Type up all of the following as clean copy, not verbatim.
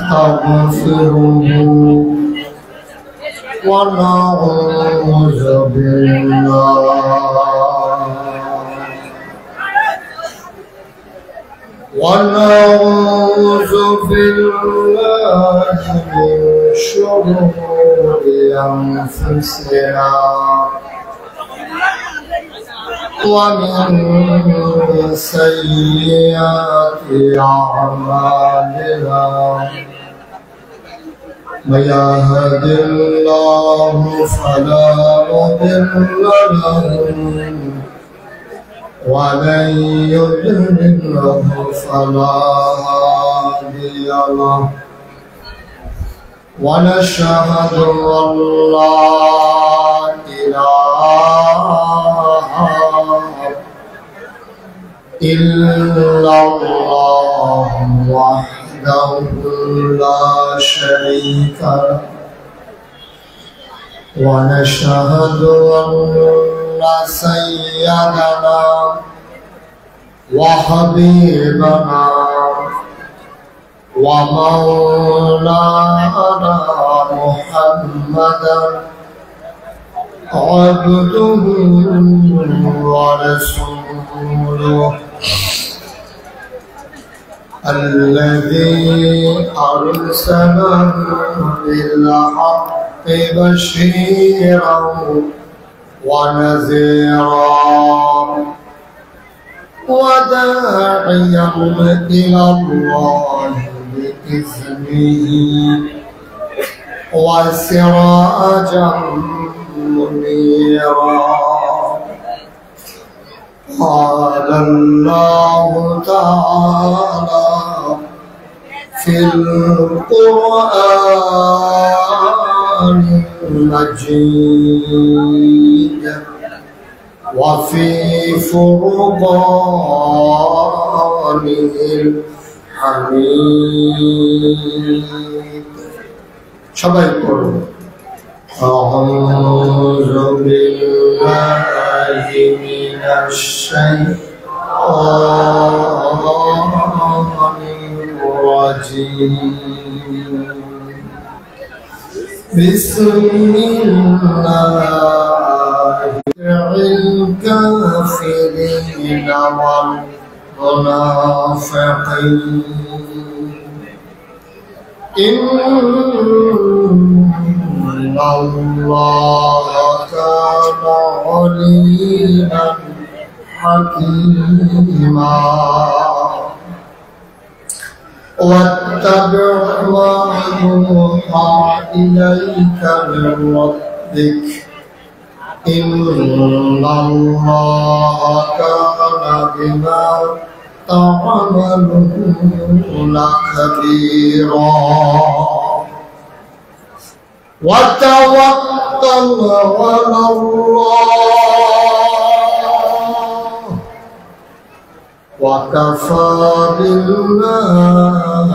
ونستغفره ونعوذ بالله من شرور أنفسنا ومن سيئات أعمالنا من يهد الله فلا مضل له ومن يضلل فلا هادي له ونشهد أن لا إله إلا الله وحده لا شريك له ونشهد أن سيدنا وحبيبنا ومولانا محمدا عبده ورسوله الذي أرسله بالحق بشيرا ونذيرا وداعيا إلى الله بإذنه وسراجا منيرا قال الله تعالى في القرآن المجيد وفي فرقانه الحميد সবাই পড়ুন أعوذ بالله من الشيطان الرجيم بسم الله الكافرين والمنافقين إن الله كان عليما حكيما واتبع ما يوحى إليك من ربك إن الله كان بما تعملون خبيرا وتوكل على الله وكفى بالله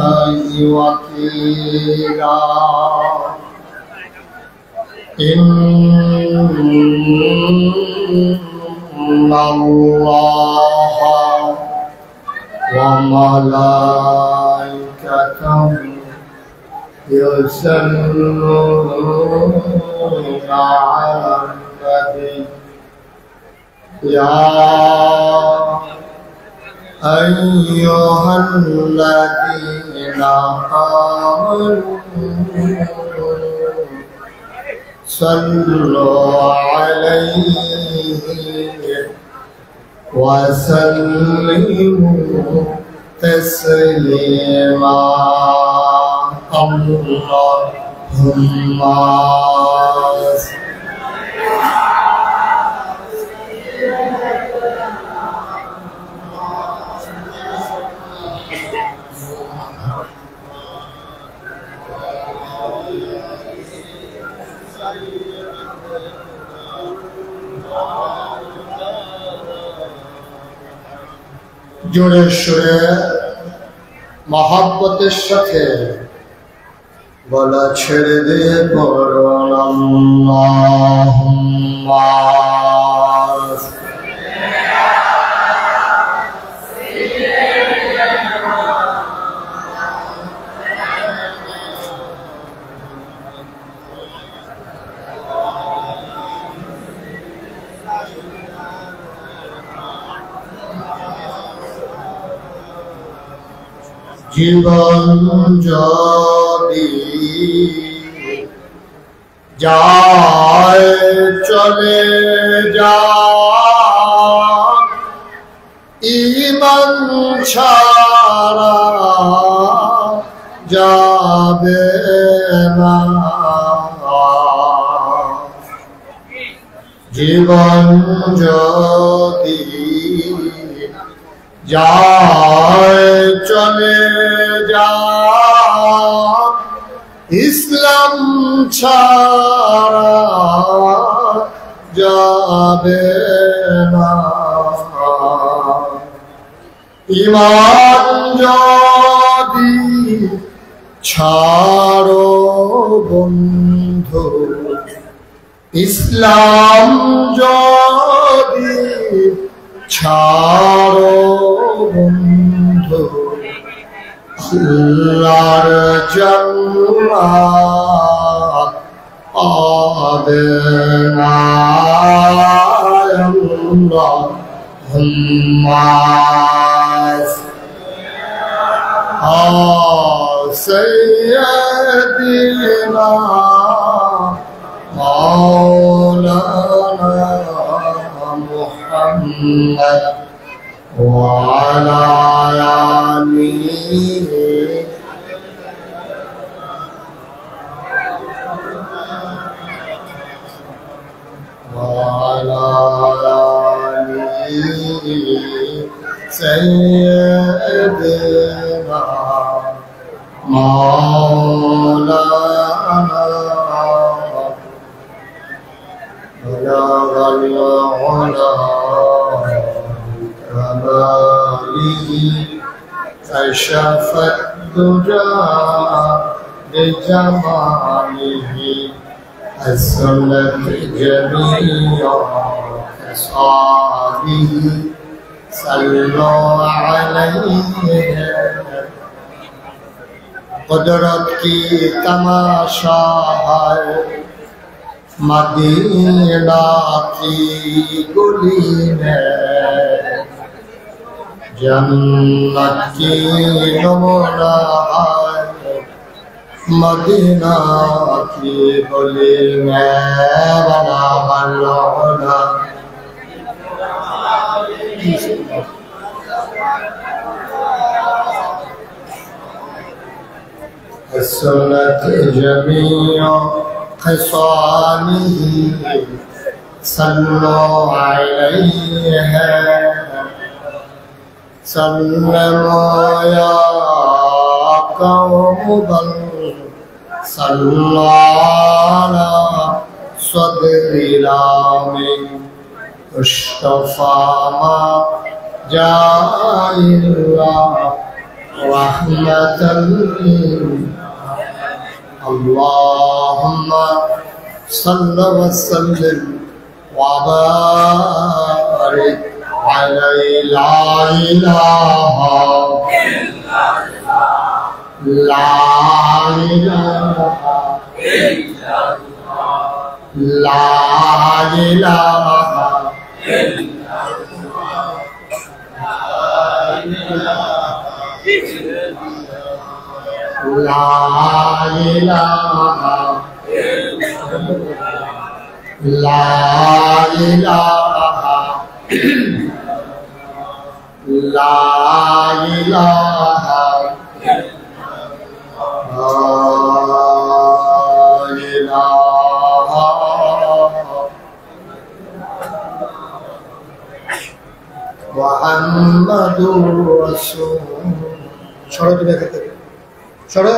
وكيلا إن الله وملائكته يصلون على النبي يا أيها الذين آمنوا صلوا عليه وسلموا تسليما اللهم জোরে সুরে মহব্বতের সাথে গলা ছেড়ে দিয়ে পড়ুন আল্লাহুম্মা জীবন যদি যায় চলে যায় ঈমান ছাড়া যাবে না জীবন যদি যায় চলে যায় ইসলাম ছাড়া যাবে না ঈমান যদি ছাড়ো বন্ধু ইসলাম যদি ছাড়ো বন্ধু আল্লাহর জান্নাত পাবে না আল্লাহুম্মা সাইয়্যিদিনা মাওলানা মুহাম্মদ وعلى آله وعلى آله سيدنا مولانا بلغ العلا كشف الدجى بجماله حسنت جميع خصاله صلوا عليه قدرت की तमाशा है मदीना की गली में जन्नत की नमूना है मदीना की गली में बना बल्लौना सुन्नत जमीअ खसालिह सल्लु अलैहि सल्लमो या कौम बल सल्लु अला सदरिलामि मुस्तफा मा जाइल्ला रहमतल अल्लाहुम्मा सल्लि व सल्लिम व बारिक अलैहि ला इलाहा মুহাম্মাদুর রাসূল সরো তুমি এখান থেকে সরো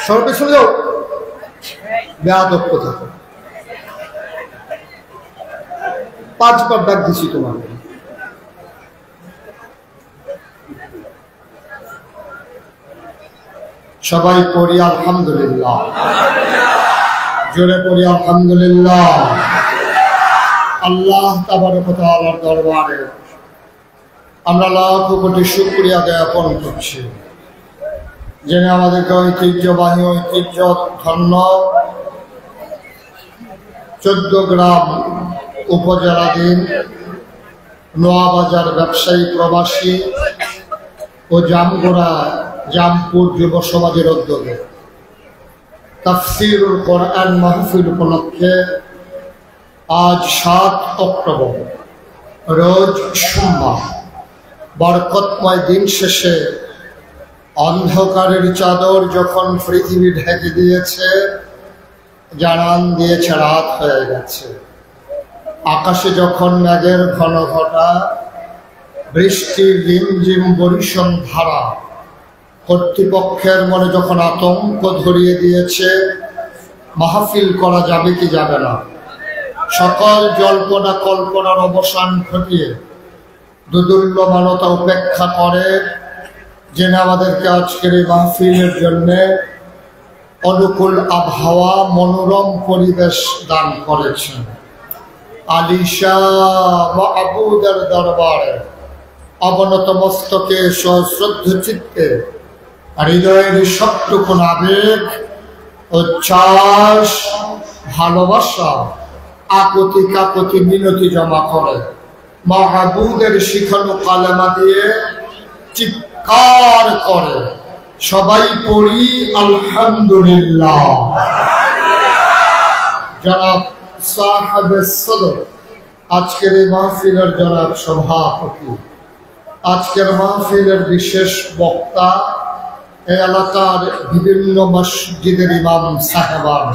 সরো শুনে যাও বেয়াদব কথা 5 বার ডাক দিছি তোমাকে। সবাই পড়ি আলহামদুলিল্লাহ, জোরে পড়ি আলহামদুলিল্লাহ। আল্লাহ তাবারক ওয়া তাআলার দরবারে আমরা লাখ কোটি শুকরিয়া জ্ঞাপন করছি, যিনি আমাদেরকে ঐতিহ্যবাহী ঐতিহ্য ধন্য 14 গ্রাম উপজেলাধীন নোয়াবাজার ব্যবসায়ী প্রবাসী ও জামগোড়া জামপুর যুব সমাজের উদ্যোগে তাফসীরুল কোরআন মাহফিল উপলক্ষে আজ 7 অক্টোবর রোজ সোমবার বরকতময় দিন শেষে অন্ধকারের চাদর যখন পৃথিবী ঢেকে দিয়েছে, জানান দিয়েছে রাত হয়ে গেছে, আকাশে যখন মেঘের ঘন ঘটা, বৃষ্টির রিমঝিম বরিশন ধারা কর্তৃপক্ষের মনে যখন আতঙ্ক ধরিয়ে দিয়েছে, মাহফিল করা যাবে কি যাবে না, সকল জল্পনা কল্পনার অবসান ঘটিয়ে দুদুল্যমানতা উপেক্ষা করে যিনি আমাদেরকে আজকের এই মাহফিলের জন্য অনুকূল আবহাওয়া, মনোরম পরিবেশ দান করেছেন, আলিশা মাহবুদের দরবারে অবনত মস্তকে সশ্রদ্ধ চিত্তে হৃদয়ের সবটুকু আবেগ, উচ্ছ্বাস, ভালোবাসা, আকুতি কাকুতি মিনতি জমা করে মাহবুদের শিখানো কালেমা দিয়ে চিৎকার করে সবাই পড়ি আলহামদুলিল্লাহ। জনাব সাহেবে সদর আজকের এই মাহফিলের জনাব সভাপতি, আজকের মাহফিলের বিশেষ বক্তা, এই এলাকার বিভিন্ন মসজিদের ইমাম সাহেবান,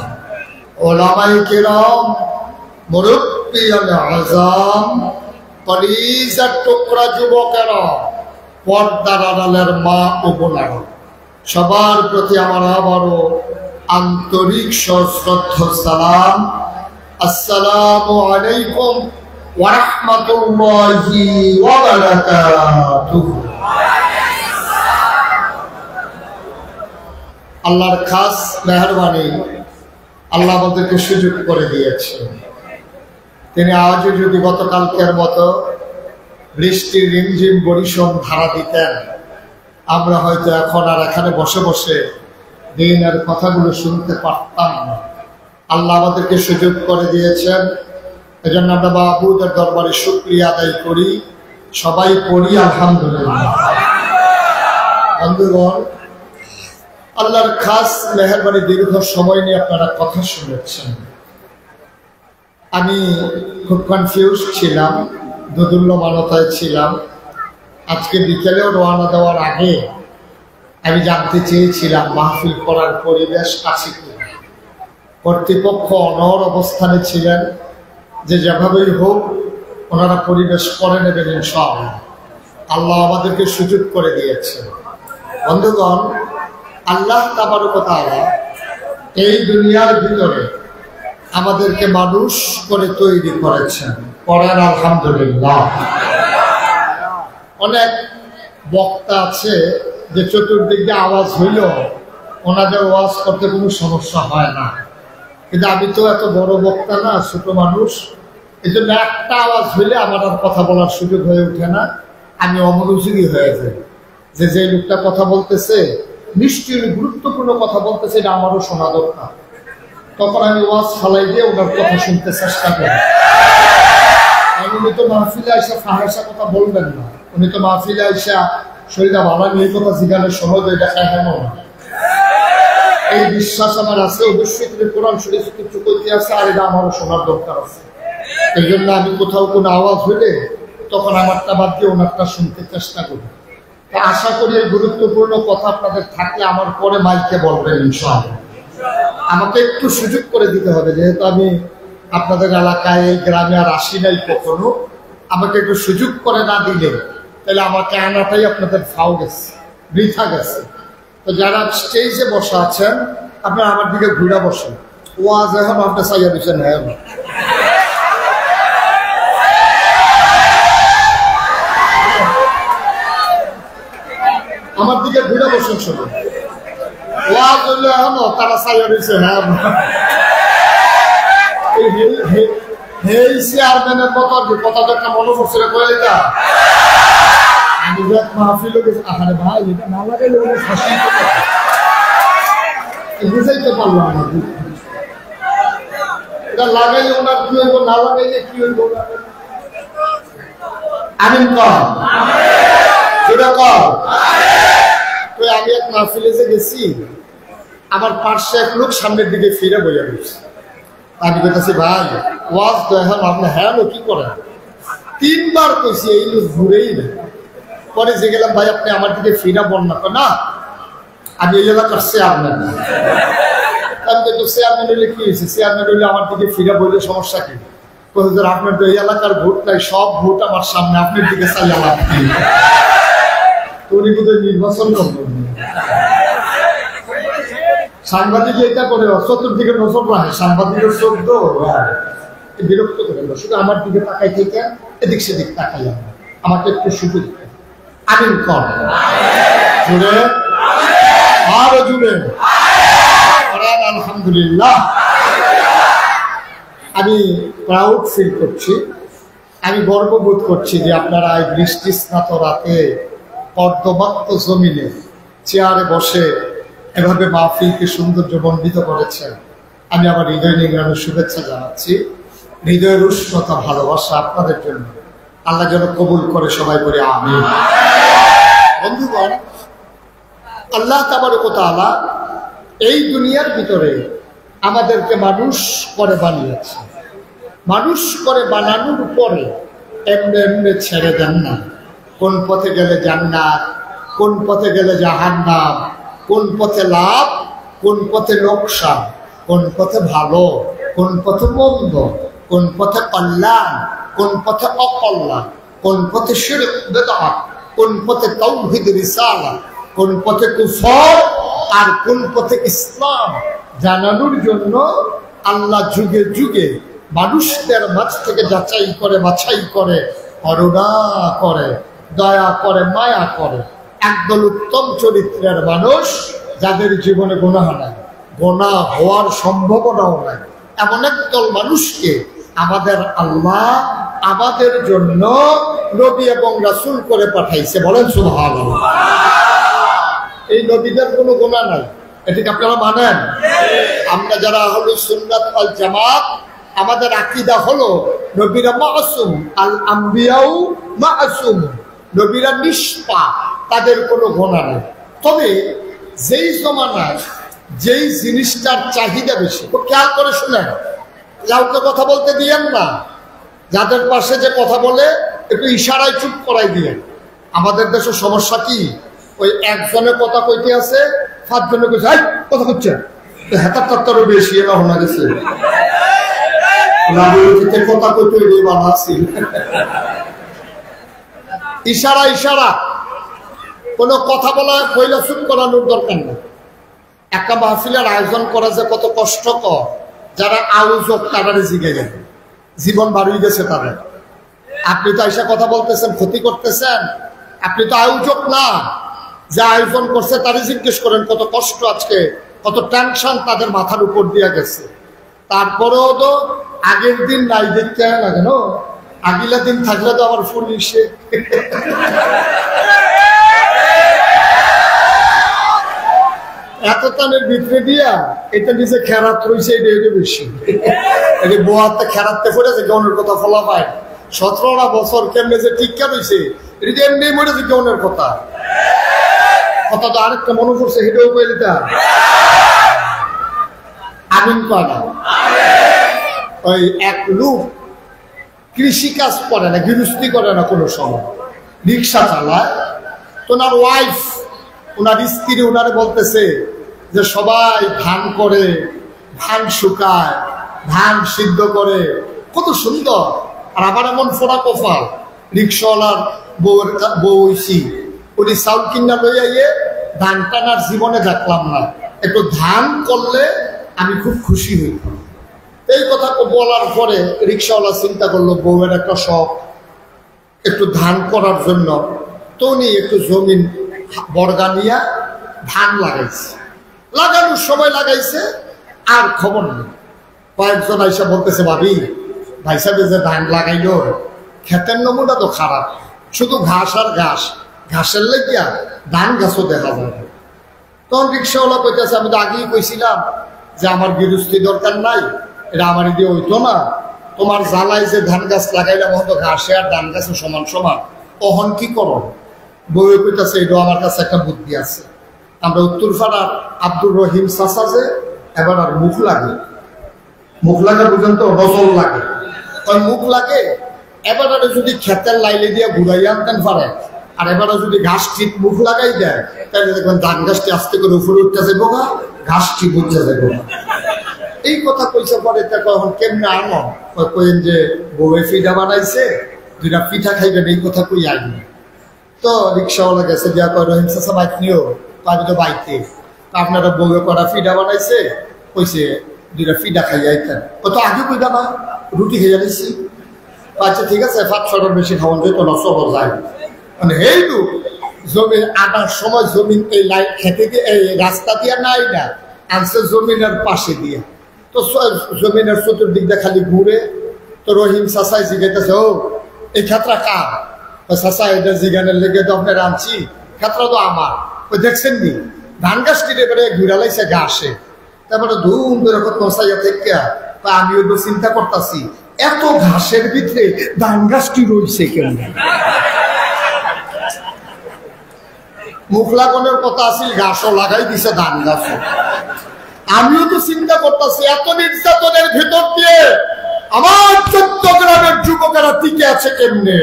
ওলামায়ে কেরাম, মুরব্বিয়ানে আযম, কলিজার টুকরা যুবকেরা, পর্দার আড়ালের মা ও বোনেরা, সবার প্রতি আমার আবারও আন্তরিক সশ্রদ্ধ সালাম। আসসালামু আলাইকুম ওয়া রাহমাতুল্লাহি ওয়া বারাকাতুহু। আল্লাহর খাস মেহেরবানি, আল্লাহ আমাদেরকে সুযোগ করে দিয়েছেন। তিনি আজও যদি গতকালকের মতো বৃষ্টির রিমঝিম বরিশন ধারা দিতেন, আমরা হয়তো এখন আর এখানে বসে বসে দিনের কথাগুলো শুনতে পারতাম না। আল্লাহ আমাদেরকে সুযোগ করে দিয়েছেন, এজন্য আমরা মাহবুদের দরবারে শুকরিয়া আদায় করি, সবাই পড়ি আলহামদুলিল্লাহ। বন্ধুগণ, আল্লাহর খাস মেহেরবানি, দীর্ঘ সময় নিয়ে আপনারা কথা শুনেছেন। আমি খুব কনফিউজ ছিলাম, দুদুল্যমানতায় ছিলাম। আজকে বিকেলেও রওনা দেওয়ার আগে আমি জানতে চেয়েছিলাম মাহফিল করার পরিবেশ আছে কিনা। কর্তৃপক্ষ অনড় অবস্থানে ছিলেন যে যেভাবেই হোক ওনারা পরিবেশ করে নেবেন ইনশাআল্লাহ। আল্লাহ আমাদেরকে সুযোগ করে দিয়েছেন। বন্ধুগণ, আল্লাহ তাবারক ওয়া তাআলা এই দুনিয়ার ভিতরে আমাদেরকে মানুষ করে তৈরি করেছেন, পড়েন আলহামদুলিল্লাহ। অনেক বক্তা আছে যে চতুর্দিকে আওয়াজ হইল ওনাদের ওয়াজ করতে কোনো সমস্যা হয় না, কিন্তু আমি তো এত বড় বক্তা না, ছোট মানুষ, এই জন্য একটা আওয়াজ হইলে আমার আর কথা বলার সুযোগ হয়ে ওঠে না, আমি অমনোযোগী হয়ে যাই। যে লোকটা কথা বলতেছে নিশ্চয়ই গুরুত্বপূর্ণ কথা বলতেছে, এটা আমারও শোনা দরকার, তখন আমি ওয়াজ ফালাই দিয়ে ওনার কথা শুনতে চেষ্টা করি। উনি তো মাহফিলে আইসা ফাহেসা কথা বলবেন না, উনি তো মাহফিলে আইসা শরীরা ভালো নিয়ে কথা জিজ্ঞানের সময় এটা এখনো না, এই বিশ্বাস আমার আছে। অবশ্যই তিনি কোরআন শরীফ কিছু করতে আছে, আর এটা আমারও শোনার দরকার আছে। এই জন্য আমি কোথাও কোনো আওয়াজ হইলে তখন আমারটা বাদ দিয়ে ওনারটা শুনতে চেষ্টা করি। আশা করি এই গুরুত্বপূর্ণ কথা আপনাদের থাকলে আমার পরে মাইকে বলবেন ইনশাআল্লাহ। আমাকে একটু সুযোগ করে দিতে হবে, যেহেতু আমি আপনাদের এলাকায় এই গ্রামে আর আসি নাই কখনো, আমাকে একটু সুযোগ করে না দিলে তাহলে আমাকে আনাটাই আপনাদের ফাও গেছে, বৃথা গেছে। তো যারা স্টেজে বসা আছেন আপনারা আমার দিকে ঘুরে বসেন, ওয়াজ এখন আপনি চাইয়া দিচ্ছেন। হ্যাঁ, বসুন শুনুন ওয়াজ হইলে এখনো তারা চাইয়া দিচ্ছে হ্যাঁ এই চেয়ারম্যানের কথা কথাটা একটা মনে করছে কয়েকটা আমি যে মাহফিল আরে ভাই এটা না লাগাইলে ফাঁসি বুঝাইতে পারলাম না এটা লাগাইলে ওনার কি হইব না লাগাইলে কি হইব আমিন কর যেটা কর তো আমি এক মাহফিলে যে গেছি আমার পার্শ্বে এক লোক সামনের দিকে ফিরে বইয়া গেছে আমি বলতেছি ভাই ওয়াজ তো এখন আপনি হ্যাঁ কি করেন 3 বার কইছি এই লোক ঘুরেই না পরে যে গেলাম ভাই আপনি আমার দিকে ফিরা বন্যা না আমি এই এলাকার চেয়ারম্যান আমি তো চেয়ারম্যান হইলে কি হয়েছে চেয়ারম্যান হইলে আমার দিকে ফিরা বললে সমস্যা কি আপনার তো এই এলাকার ভোট নাই সব ভোট আমার সামনে আপনার দিকে চাইয়া লাভ উনি বোধহয় নির্বাচন করবেন সাংবাদিক এটা করে চতুর্দিকে নজর রাখে সাংবাদিকের শব্দ বিরক্ত করে শুধু আমার দিকে তাকাই থেকে এদিক সেদিক তাকাই আমাকে একটু সুযোগ আমিন কর জুড়ে আরো জুড়ে আলহামদুলিল্লাহ আমি প্রাউড ফিল করছি আমি গর্ববোধ করছি যে আপনারা এই বৃষ্টি স্নাত রাতে পর্দমাক্ত জমিনে চেয়ারে বসে এভাবে মাহফিলকে সৌন্দর্যমণ্ডিত করেছেন আমি আমার হৃদয় নিংড়ানোর শুভেচ্ছা জানাচ্ছি হৃদয়ের উষ্ণতা ভালোবাসা আপনাদের জন্য আল্লাহ যেন কবুল করে সবাই করে আমিন বন্ধুগণ আল্লাহ তাবারক ওয়া তাআলা এই দুনিয়ার ভিতরে আমাদেরকে মানুষ করে বানিয়েছে মানুষ করে বানানোর পরে এমনি এমনি ছেড়ে দেন না কোন পথে গেলে জান্নাত কোন পথে গেলে জাহান্নাম কোন পথে লাভ কোন পথে লোকসান কোন পথে ভালো কোন পথে মন্দ কোন পথে কল্যাণ কোন পথে অকল্যাণ কোন পথে শিরক বিদআত কোন পথে তাওহীদ রিসালাত কোন পথে কুফর আর কোন পথে ইসলাম জানানোর জন্য আল্লাহ যুগে যুগে মানুষদের মাঝ থেকে যাচাই করে বাছাই করে করুণা করে দয়া করে মায়া করে একদল উত্তম চরিত্রের মানুষ যাদের জীবনে গুনাহ নাই গুনাহ হওয়ার সম্ভাবনাও নাই এমন একদল মানুষকে আমাদের আল্লাহ আমাদের জন্য নবী এবং রাসূল করে পাঠাইছে বলেন সুবহানাল্লাহ এই নবীদের কোনো গুনাহ নাই এটাকে আপনারা মানেন আমরা যারা আহলুস সুন্নাত ওয়াল জামাত আমাদের আকীদা হলো নবীরা মাসুম আল আম্বিয়াউ মাসুম নবীরা নিষ্পাপ তাদের কোনো গুনাহ নেই তবে যেই জমানায় যেই জিনিসটার চাহিদা বেশি তো খেয়াল করে শুনেন কাউকে কথা বলতে দিয়েন না যাদের পাশে যে কথা বলে একটু ইশারায় চুপ করাই দিয়েন আমাদের দেশের সমস্যা কি ওই একজনের কথা কইতে আছে 5 জনে কইছে এই কথা হচ্ছে হাতার তাত্তারও বেশি এরা হনা গেছে রাজনীতিতে কথা কইতে এই বানাছি ইশারা ইশারা কোনো কথা বলা কইলা চুপ করানোর দরকার নেই একটা মাহফিলের আয়োজন করা যে কত কষ্টকর যারা আয়োজক তারা জিগে গেল জীবন বাড়িয়ে গেছে তাদের আপনি তো এসে কথা বলতেছেন ক্ষতি করতেছেন আপনি তো আয়োজক না যে আয়োজন করছে তারই জিজ্ঞেস করেন কত কষ্ট আজকে কত টেনশন তাদের মাথার উপর দিয়ে গেছে তারপরেও তো আগের দিন নাই দেখতে হয় না কেন আগিলা দিন থাকলে তো আবার ফুল ইসে এত টানের ভিতরে দিয়া এটা নিজে খেরাত রয়েছে এটা বেশি এটা বোয়াতে খেরাতে পড়েছে গৌনের কথা ফলা পায় 17টা বছর কেমনে যে টিকা রয়েছে এটা এমনি মরেছে গৌনের কথা কথা তো আরেকটা মনে করছে সেটাও কইলে তা আমিন কয় না ওই এক লোক কৃষি কাজ করে না গৃহস্থী করে না কোনো সময় রিক্সা চালায় তো ওনার ওয়াইফ ওনার স্ত্রী ওনারে বলতেছে যে সবাই ধান করে ধান শুকায় ধান সিদ্ধ করে কত সুন্দর আর আবার এমন ফোড়া কপাল রিক্সাওয়ালার বউ হইছি উনি চাউল কিনা লই আইয়ে ধান টানার জীবনে দেখলাম না একটু ধান করলে আমি খুব খুশি হই এই কথা বলার পরে রিক্সাওয়ালা চিন্তা করলো বউয়ের একটা শখ একটু ধান করার জন্য তো উনি একটু জমিন বর্গা নিয়া ধান লাগাইছে, লাগানোর সময় লাগাইছে আর খবর নেই। কয়েকজন আইসা বলতেছে, ভাবি ভাই সাহেব যে ধান লাগাইলো ক্ষেতের নমুনা তো খারাপ, শুধু ঘাস আর ঘাস, ঘাসের লেগিয়া ধান গাছও দেখা যায়। তখন রিক্সাওয়ালা কইতেছে, আমি তো আগেই কইছিলাম যে আমার গৃহস্থী দরকার নাই, এটা আমার দিয়ে হইতো না, তোমার জ্বালাই যে ধান গাছ লাগাইলাম হয়তো ঘাসে আর ধান গাছে সমান সমান, তখন কি করো? বউয়ে কইতেছে, এটা আমার কাছে একটা বুদ্ধি আছে। আমরা উত্তরপাড়ার আব্দুর রহিম চাচা যে এবার আর মুখ লাগে বুঝেন তো, নজর লাগে, ওই মুখ লাগে। এবারে যদি ক্ষেতের লাইলে দিয়ে ঘুরাই আনতেন পারে, আর এবারে যদি ঘাস ঠিক মুখ লাগাই দেয়, তাহলে দেখবেন ধান গাছটি আস্তে করে উপরে উঠতে যাবো না, ঘাসটি বুঝতে যাবো না। এই কথা কইছে পরে এখন কেমনে আনো কইন যে বউয়ে পিঠা বানাইছে, দুইটা পিঠা খাইবেন, এই কথা কই আইনি। তো রিক্সাওয়ালা গেছে, দিয়া কয় রহিম চাচা বাইক নিও, আমি তো বাইকে, আপনারা বউয়ে করা পিঠা বানাইছে, কইছে দুইটা পিঠা খাই আইতেন। ও তো আগে কইটা না, রুটি খেয়ে নিছি। আচ্ছা ঠিক আছে, 5-6টার বেশি খাওয়ান যেত না, সবর যায়। মানে এইটু জমিন আনার সময় জমিন এই লাইন খেতে দিয়ে এই রাস্তা দিয়ে নাই না, আনছে জমিনের পাশে দিয়ে। তো জমিনের চতুর্দিক দিয়ে খালি ঘুরে। তো রহিম চাচাই জিগাইতেছে, ও এই ক্ষেত্রা কার? চাচা এটা জিগানের লেগে তো আপনার আনছি, ক্ষেত্রা তো আমার। ওই দেখছেন নি ধান গাছ কিনে বেড়ে ঘুরা লাইছে ঘাসে, তারপরে ধুম করে কষাইয়া থেকে আমিও তো চিন্তা করতেছি, এত ঘাসের ভিতরে ধান গাছটি রয়েছে কেন? মুখ লাগানোর কথা আছিল, ঘাসও লাগাই দিছে ধান গাছ। আমিও তো চিন্তা করতেছি, এত নির্যাতনের ভেতর দিয়ে আমার চট্টগ্রামের যুবকেরা টিকে আছে কেমনে?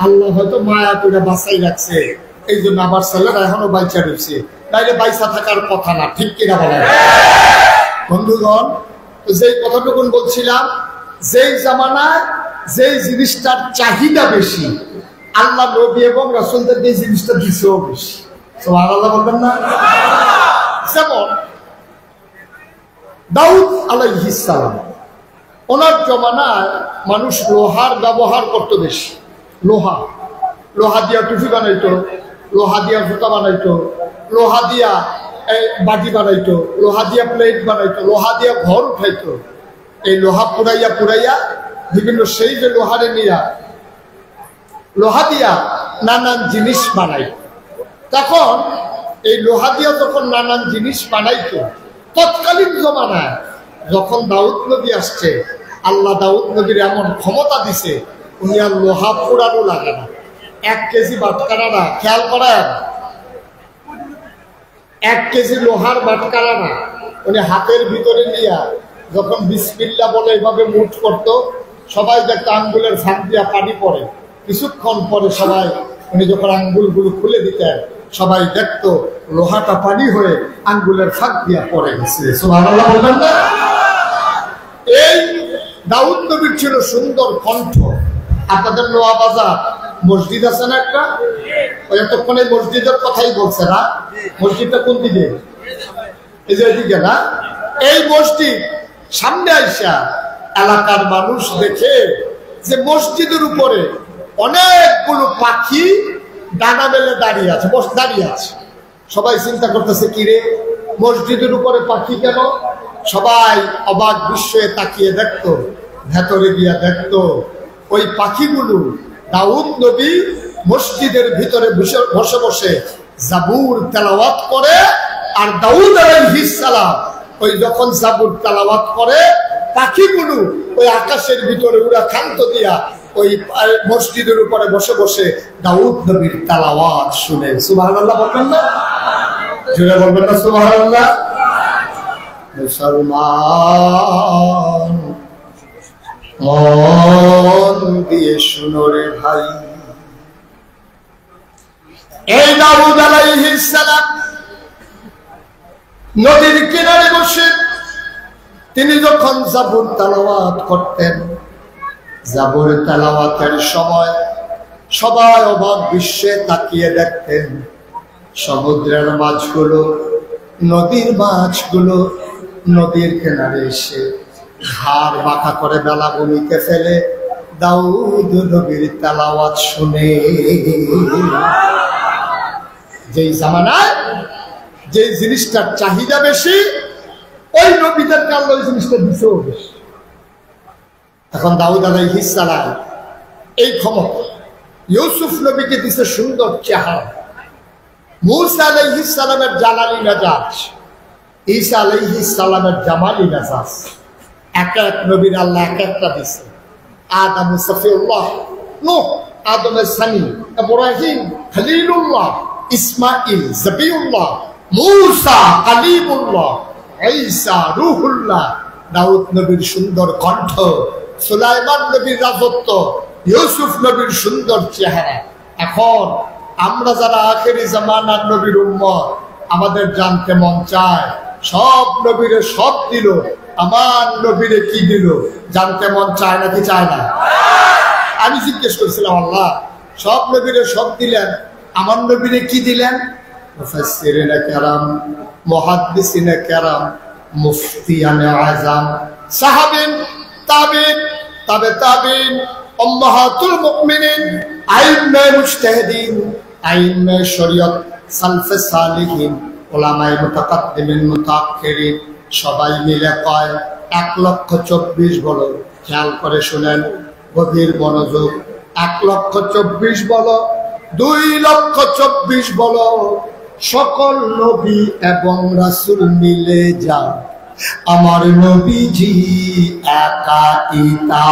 আল্লাহ হয়তো মায়া করে বাঁচাই রাখছে, এই জন্য আমার ছেলেরা এখনো বাইচা রয়েছে, তাইলে বাইচা থাকার কথা না, ঠিক কিনা বলেন? বন্ধুগণ, যেই কথাটুকু বলছিলাম, যেই জামানায় যেই জিনিসটার চাহিদা বেশি, আল্লাহ নবী এবং রাসূলদের এই জিনিসটা দিছেও বেশি। সুবহানাল্লাহ বলবেন না? যেমন দাউদ আলাইহিস সালাম, ওনার জমানায় মানুষ লোহার ব্যবহার করতো বেশি। লোহা দিয়া টুপি বানাইতো, লোহা দিয়া জুতা বানাইতো, লোহা দিয়া বাটি বানাইতো, লোহা দিয়া প্লেট বানাইতো, লোহা দিয়া ঘর উঠাইতো। এই লোহা পুরাইয়া বিভিন্ন সেই যে লোহারে নিয়া লোহা দিয়া নানান জিনিস বানাই। তখন এই লোহা দিয়া যখন নানান জিনিস বানাইতো, তৎকালীন জমানায় যখন দাউদ নবী আসছে, আল্লাহ দাউদ নবীর এমন ক্ষমতা দিছে, উনি আর লোহা পোড়ানো লাগে না, 1 কেজি বাটকারা না, খেয়াল করেন, 1 কেজি লোহার বাটকারা না, উনি হাতের ভিতরে নিয়ে যখন বিসমিল্লাহ বলে এভাবে মুঠ করতো, সবাই দেখতো আঙ্গুলের ফাঁক দিয়া পানি পড়ে। কিছুক্ষণ পরে সবাই উনি যখন আঙ্গুলগুলো খুলে দিতেন, সবাই দেখতো লোহাটা পানি হয়ে আঙ্গুলের ফাঁক দিয়া পড়ে গেছে। সুবহানাল্লাহ বলবেন না? এই দাউদ নবীর ছিল সুন্দর কণ্ঠ। আপনাদের নোয়া বাজার মসজিদ আছে না একটা, ওই এতক্ষণে মসজিদের কথাই বলছে না? মসজিদটা কোন দিকে? এই যে এদিকে না? এই মসজিদ সামনে আইসা এলাকার মানুষ দেখে যে মসজিদের উপরে অনেকগুলো পাখি ডানা মেলে দাঁড়িয়ে আছে। সবাই চিন্তা করতেছে, কিরে মসজিদের উপরে পাখি কেন? সবাই অবাক বিস্ময়ে তাকিয়ে দেখতো, ভেতরে গিয়া দেখতো ওই পাখিগুলো দাউদ নবী মসজিদের ভিতরে বসে বসে জাবুর তেলাওয়াত করে। আর দাউদ আলাইহিস সালাম ওই যখন জাবুর তেলাওয়াত করে, পাখিগুলো ওই আকাশের ভিতরে উড়া খান্ত দিয়া ওই মসজিদের উপরে বসে বসে দাউদ নবীর তেলাওয়াত শুনে। সুবহানাল্লাহ বলবেন না? জোরে বলবেন না সুবহানাল্লাহ? মুসলমান মন দিয়ে শুনো রে ভাই, এই দাউদ আলাইহিস সালাম নদীর কিনারে বসে তিনি যখন জাবুর তেলাওয়াত করতেন, জাবুর তেলাওয়াতের সময় সবাই অবাক বিস্ময়ে তাকিয়ে দেখতেন সমুদ্রের মাছগুলো, নদীর মাছগুলো নদীর কিনারে এসে ঘাড় বাঁকা করে বেলাভূমিতে ফেলে দাউদ নবীর তেলাওয়াত শুনে। যেই জামানায় যে জিনিসটার চাহিদা বেশি, ওই নবীদেরকে আল্লাহ ওই জিনিসটা দিতেও বেশি। এখন দাউদ আলাইহিস সালাম এই ক্ষমতা, ইউসুফ নবীকে দিছে সুন্দর চেহারা, মূসা আলাইহিস সালামের জালালি মেজাজ, ঈসা আলাইহিস সালামের জামালি মেজাজ। এক এক নবীর আল্লাহ এক একটা দিছে। আদম সফিউল্লাহ, নূহ আদমের সানি, ইব্রাহিম খলিলুল্লাহ, ইসমাইল জবিউল্লাহ, মূসা কালিমুল্লাহ, ঈসা রূহুল্লাহ, দাউদ নবীর সুন্দর কণ্ঠ, সুলাইমান নবীর রাজত্ব, ইউসুফ নবীর সুন্দর চেহারা। এখন আমরা যারা আখেরি জামানার নবীর উম্মত, আমাদের জানতে মন চায় সব নবীরে সব দিল, আমার নবীরে কি দিল জানতে মন চায় নাকি চায় না? আমি জিজ্ঞেস করছিলাম, আল্লাহ সব নবীরে সব দিলেন, আমার নবীরে কি দিলেন? মুফাসসিরিনে কেরাম, মুহাদ্দিসিনে কেরাম, মুফতিয়ানে আযম, সাহাবীন, তাবিন, তাবে তাবিন, উম্মাহাতুল মুমিনিন, আইম্মে মুজতাহিদিন, আইম্মে শরীয়ত, সালফে সালিহিন, উলামায়ে মুতাকাদ্দিমিন মুতাআখিরিন, সবাই মিলে কয় 1,24,000 বলো। খেয়াল করে শুনেন, গভীর মনোযোগ। 1,24,000 বলো, 2,24,000 বলো, সকল নবী এবং রাসূল মিলে যাও, আমার নবীজি একাইতা।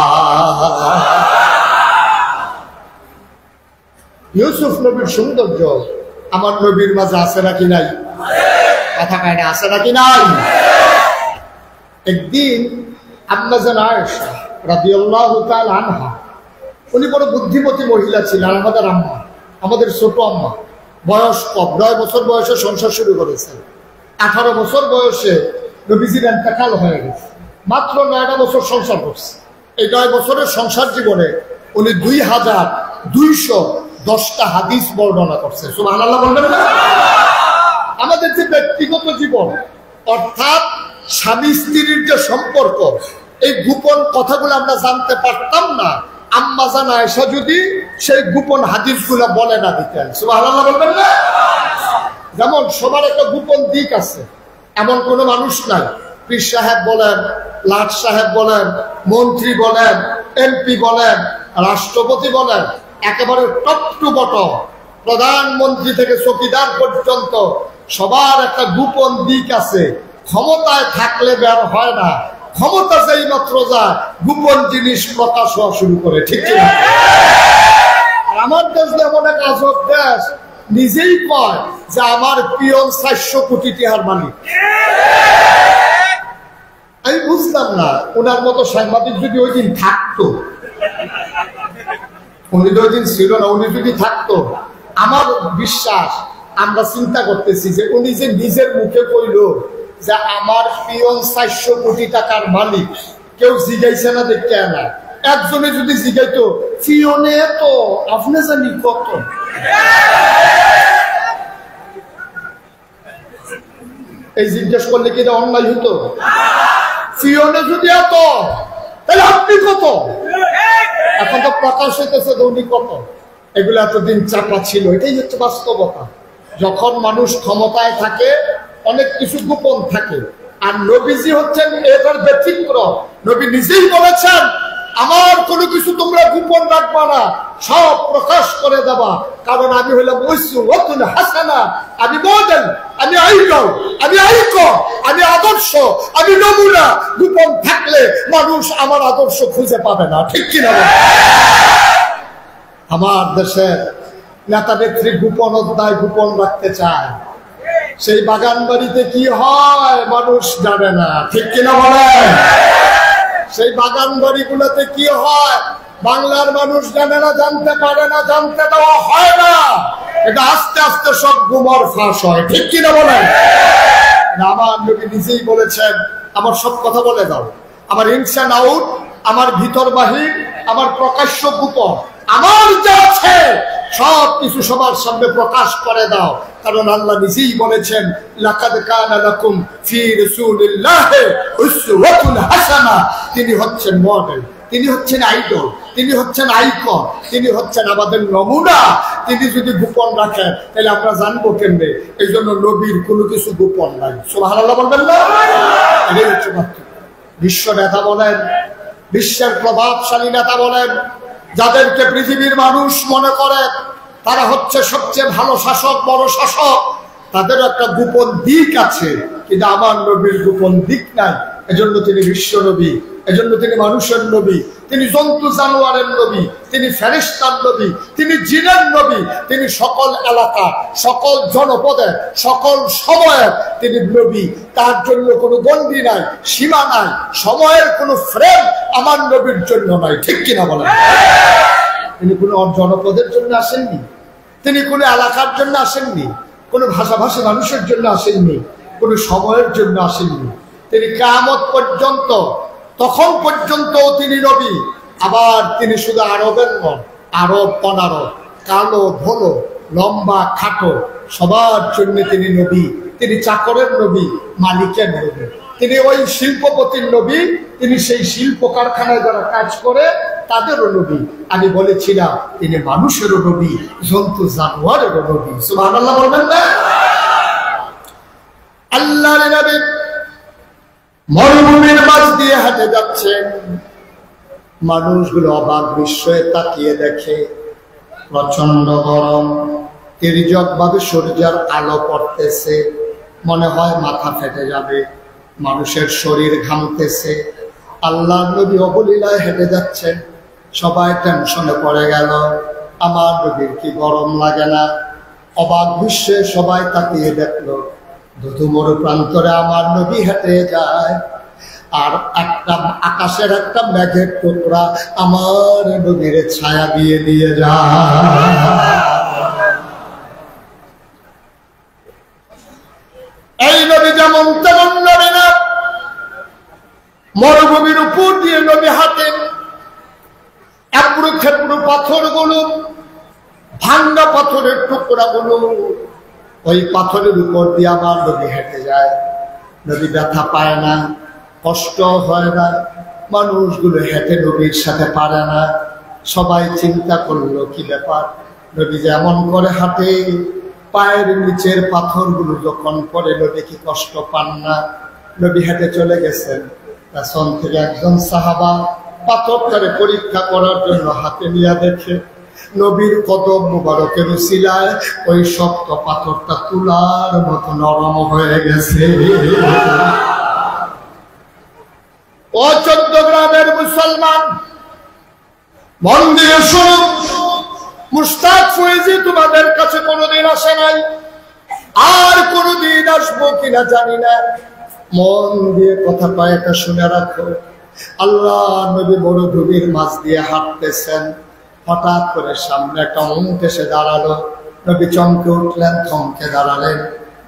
ইউসুফ নবীর সৌন্দর্য আমার নবীর মাঝে আছে নাকি নাই? কথা কয় না, আছে নাকি নাই? একদিন আম্মা জান আয়েশা রাদিয়াল্লাহু তাআলা আনহা, উনি বড় বুদ্ধিমতী মহিলা ছিলেন, আমাদের আম্মা, আমাদের ছোট আম্মা, বয়স কম, 9 বছর বয়সে সংসার শুরু করেছেন। 18 বছর বয়সে নবীজির ইন্তেকাল হয়ে গেছে, মাত্র 9টা বছর সংসার করছে। এই 9 বছরের সংসার জীবনে উনি 2,210টা হাদিস বর্ণনা করছে। সুবহানাল্লাহ বলবেন না? আমাদের যে ব্যক্তিগত জীবন, অর্থাৎ স্বামী স্ত্রীর যে সম্পর্ক, এই গোপন কথাগুলো আমরা জানতে পারতাম না আম্মা জান আয়েশা যদি সেই গোপন হাদিসগুলো বলে না দিতেন। সুবহানাল্লাহ বলবেন না? যেমন সবার একটা গোপন দিক আছে, এমন কোনো মানুষ নাই। পীর সাহেব বলেন, লাট সাহেব বলেন, মন্ত্রী বলেন, এমপি বলেন, রাষ্ট্রপতি বলেন, একেবারে টপ টু বটম, প্রধানমন্ত্রী থেকে চৌকিদার পর্যন্ত সবার একটা গোপন দিক আছে। ক্ষমতায় থাকলে বের হয় না, ক্ষমতা যেই মাত্র যায় গোপন জিনিস প্রকাশ হওয়া শুরু করে। ঠিক কিনা? আমার দেশ যেমন এক আজব দেশ, নিজেই কয় যে আমার পিয়ন 400 কোটি টাকার মালিক। আমি বুঝলাম না, ওনার মতো সাংবাদিক যদি ওই দিন থাকতো, উনি তো ওই দিন ছিল না, উনি যদি থাকতো, আমার বিশ্বাস, আমরা চিন্তা করতেছি যে উনি যে নিজের মুখে কইল যে আমার পিয়ন 400 কোটি টাকার মালিক, কেউ জিগাইছে না, দেখতে না। একজনে যদি জিগাইতো পিয়নে তো আপনি জানি কত, এই জিজ্ঞেস করলে কি এটা অন্যায় হতো? পিয়নে যদি এত, তাহলে আপনি কত? এখন তো প্রকাশ হইতেছে যে উনি কত। এগুলো এতদিন চাপা ছিল, এটাই হচ্ছে বাস্তবতা। যখন মানুষ ক্ষমতায় থাকে অনেক কিছু গোপন থাকে, আর নবীজি হচ্ছেন এটার ব্যতিক্রম। নবী নিজেই বলেছেন, আমার কোনো কিছু তোমরা গোপন রাখবা না, সব প্রকাশ করে দেবা, কারণ আমি হইলাম উসওয়াতুন হাসানা, আমি মডেল, আমি আইডল, আমি আইকন, আমি আদর্শ, আমি নমুনা। গোপন থাকলে মানুষ আমার আদর্শ খুঁজে পাবে না। ঠিক কিনা? আমার দেশের নেতা নেত্রী গোপন অধ্যায় গোপন রাখতে চায়, সেই বাগান বাড়িতে কি হয় মানুষ জানে না। ঠিক কিনা বলেন? সেই বাগান বাড়িগুলোতে কি হয় বাংলার মানুষ জানে না, জানতে পারে না, জানতে দেওয়া হয় না। এটা আস্তে আস্তে সব গুমর ফাঁস হয়। ঠিক কিনা বলেন? আমার নবী নিজেই বলেছেন, আমার সব কথা বলে দাও, আমার ইনসান আউট, আমার ভিতর বাহির, আমার প্রকাশ্য গোপন, আমার যা আছে সব কিছু সবার সামনে প্রকাশ করে দাও। কারণ আল্লাহ নিজেই বলেছেন, লাকাদ কানা লাকুম ফি রাসূলিল্লাহি উসওয়াতুন হাসানাহ, তিনি হচ্ছেন মডেল, তিনি হচ্ছেন আইডল, তিনি হচ্ছেন আইকন, তিনি হচ্ছেন আমাদের নমুনা। তিনি যদি গোপন রাখেন তাহলে আমরা জানবো কেমনে? এই জন্য নবীর কোনো কিছু গোপন নাই। সুবহানাল্লাহ বলবেন না? এটাই হচ্ছে পার্থক্য। বিশ্ব নেতা বলেন, বিশ্বের প্রভাবশালী নেতা বলেন, যাদেরকে পৃথিবীর মানুষ মনে করে তারা হচ্ছে সবচেয়ে ভালো শাসক, বড় শাসক, তাদের একটা গোপন দিক আছে, কিন্তু আমার নবীর গোপন দিক নাই। এজন্য তিনি বিশ্ব নবী, এজন্য তিনি মানুষের নবী, তিনি জন্তু জানোয়ারের নবী, তিনি ফেরেশতার নবী, তিনি জিনের নবী, তিনি সকল এলাকা, সকল জনপদে, সকল সময়ে তিনি নবী। তার জন্য কোনো গণ্ডি নাই, সীমা নাই, সময়ের কোনো ফ্রেম আমার নবীর জন্য নাই। ঠিক কিনা বলেন? তিনি কোনো জনপদের জন্য আসেননি, তিনি কোনো এলাকার জন্য আসেননি, কোনো ভাষাভাষী মানুষের জন্য আসেননি, কোনো সময়ের জন্য আসেননি। তিনি কিয়ামত পর্যন্ত, তখন পর্যন্ত তিনি নবী। আবার তিনি শুধু আরবের নন, আরব অনারব, কালো ধলো, লম্বা খাটো, সবার জন্য তিনি নবী। তিনি চাকরের নবী, মালিকের নবী, তিনি ওই শিল্পপতির নবী, তিনি সেই শিল্প কারখানায় যারা কাজ করে তাদেরও নবী। আমি বলেছিলাম তিনি মানুষেরও নবী, জন্তু জানোয়ারেরও নবী। সুবহানাল্লাহ বলবেন না? আল্লাহর নবী মরুভূমির মাঝ দিয়ে হেঁটে যাচ্ছেন, মানুষগুলো অবাক বিস্ময়ে তাকিয়ে দেখে প্রচন্ড গরম, তির্যক ভাবে সূর্যের আলো পড়তেছে, মনে হয় মাথা ফেটে যাবে, মানুষের শরীর ঘামতেছে। আল্লাহর নবী অবলীলায় হেঁটে যাচ্ছেন, সবাই টেনশনে পড়ে গেল, আমার নবীর কি গরম লাগে না? অবাক বিস্ময়ে সবাই তাকিয়ে দেখলো ধুধু মরু প্রান্তরে আমার নবী হেঁটে যায়, আর একটা আকাশের একটা মেঘের টুকরা আমার নবীর ছায়া দিয়ে দিয়ে যায়। এই নবী যেমন তেমন নবী না। মরুভূমির উপর দিয়ে নবী হাঁটেন, এবড়ো খেবড়ো পাথরগুলো, ভাঙ্গা পাথরের টুকরাগুলো, ওই পাথরের উপর দিয়ে আমার নবী হেঁটে যায়। নবী ব্যথা পায় না, কষ্ট হয় না, মানুষগুলো হেঁটে নবীর সাথে পারে না। সবাই চিন্তা করলো কি ব্যাপার, নবী যেমন করে হাঁটে, পায়ের নিচের পাথরগুলো যখন পড়ে নবী কি কষ্ট পান না? নবী হেঁটে চলে গেছেন, পেছন থেকে একজন সাহাবা পাথরটারে পরীক্ষা করার জন্য হাতে নিয়ে দেখে নবীর কদম মুবারকের উসিলায় ওই শক্ত পাথরটা তুলার মতো নরম হয়ে গেছে। ও 14 গ্রামের মুসলমান, মন দিয়ে শুনো, মুশতাক ফয়েজী তোমাদের কাছে কোনোদিন আসে নাই, আর কোনোদিন আসবো কিনা জানি না। মন দিয়ে কথা কয়েকটা শুনে রাখো। আল্লাহ নবী মরুভূমির মাঝ দিয়ে হাঁটতেছেন, হঠাৎ করে সামনে একটা উট এসে দাঁড়ালো। নবী চমকে উঠলেন, থমকে দাঁড়ালেন।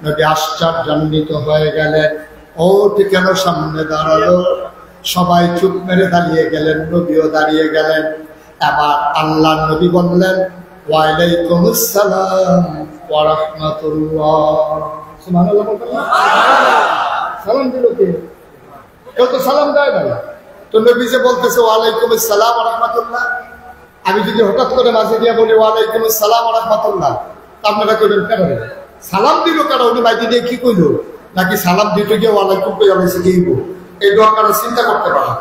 নবী আশ্চর্যান্বিত হয়ে গেলেন, ওট কেন সামনে দাঁড়ালো? সবাই চুপ মেরে দাঁড়িয়ে গেলেন, নবীও দাঁড়িয়ে গেলেন। এবার আল্লাহ নবী বললেন, ওয়ালাইকুম আসসালাম ওয়া রাহমাতুল্লাহ। সুবহানাল্লাহ বলবেন না? সালাম দিল কে? কেউ তো সালাম দেয় না। তো নবী যে বলতেছে ওয়ালাইকুম আসসালাম ওয়া রাহমাতুল্লাহ, আমি যদি হঠাৎ করে মাঝে দিয়ে বলি ওয়ালাইকুম আসসালাম ওয়া রাহমাতুল্লাহ, আপনারা কইবেন কেন সালাম দিল কেন? উনি মাইকে দিয়ে কি কইলো? নাকি সালাম দিতে গিয়ে ওয়ালাইকুম কইয়া বলেছে গিয়েব? এই দরকার চিন্তা করতে পারে।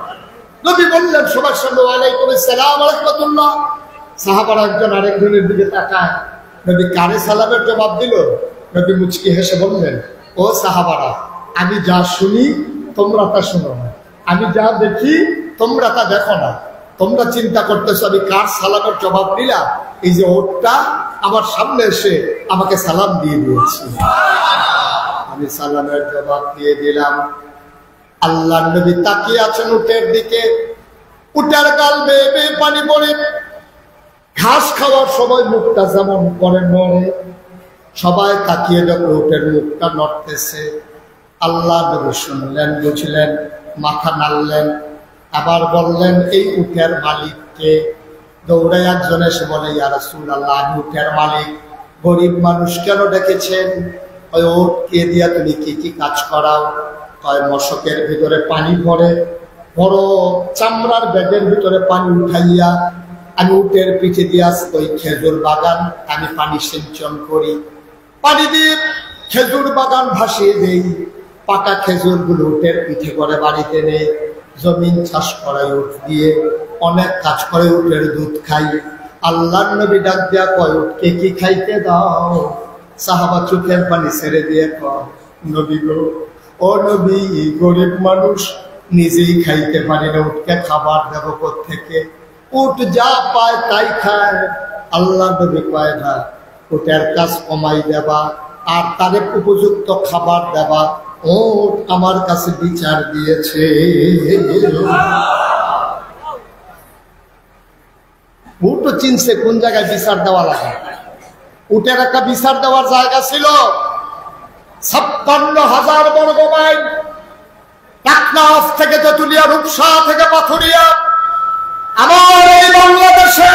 নবী বললেন সবার সামনে ওয়ালাইকুম আসসালাম ওয়া রাহমাতুল্লাহ। সাহাবারা একজন আরেকজনের দিকে তাকায়, নবী কারে সালামের জবাব দিল? নবী মুচকি হেসে বললেন, ও সাহাবারা, আমি যা শুনি তোমরা তা শোনো না, আমি যা দেখি তোমরা তা দেখো না। তোমরা চিন্তা করতেছো আমি কার সালামের জবাব দিলাম? এই যে ওটটা আমার সামনে এসে আমাকে সালাম দিয়ে দিয়েছি, আমি সালামের জবাব দিয়ে দিলাম। আল্লাহ নবী তাকিয়ে আছেন উটের দিকে, উটের গাল বেয়ে বেয়ে পানি পড়ে, ঘাস খাওয়ার সময় মুখটা যেমন করে নড়ে, সবাই তাকিয়ে দেখো উটের মুখটা নড়তেছে। আল্লাহ নবী শুনলেন, বুঝলেন, মাথা নাড়লেন, আবার বললেন এই উটের মালিককে? দৌড়ে একজন এসে বলে, ইয়া রাসূলুল্লাহ, আমি উটের মালিক। গরিব মানুষ কেন ডেকেছেন? ওই উটকে দিয়া তুমি কি কি কাজ করাও? কয় মশকের ভিতরে পানি পড়ে, বড় চামড়ার ব্যাগের ভিতরে পানি উঠাইয়া আমি উটের পিঠে দিয়া ওই খেজুর বাগান আমি পানি সিঞ্চন করি, পানি দিয়ে খেজুর বাগান ভাসিয়ে দেই, পাকা খেজুর গুলো উটের পিঠে করে বাড়িতে নেই, জমিন চাষ করাই উঠ দিয়ে, অনেক কাজ করে উটের দুধ খাই। আল্লাহর নবী ডাক দিয়া কয়, উটকে কি খাইতে দাও? সাহাবা চোখের পানি ছেড়ে দিয়ে কয়, নবী গো, ও নবী, গরিব মানুষ নিজেই খাইতে পারি না, উটকে খাবার দেবো কোত্থেকে? উট যা পায় তাই খায়। আল্লাহ নবী কয় না, উটের কাজ কমাই দেবা আর তাদের উপযুক্ত খাবার দেবা। উট আমার কাছে বিচার দিয়েছে। উটও চিনছে কোন জায়গায় বিচার দেওয়া লাগে। উটের একটা বিচার দেওয়ার জায়গা ছিল 56,000 বর্গ মাইল, টেকনাফ থেকে তেতুলিয়া, রূপসা থেকে পাথুরিয়া। আমার এই বাংলাদেশে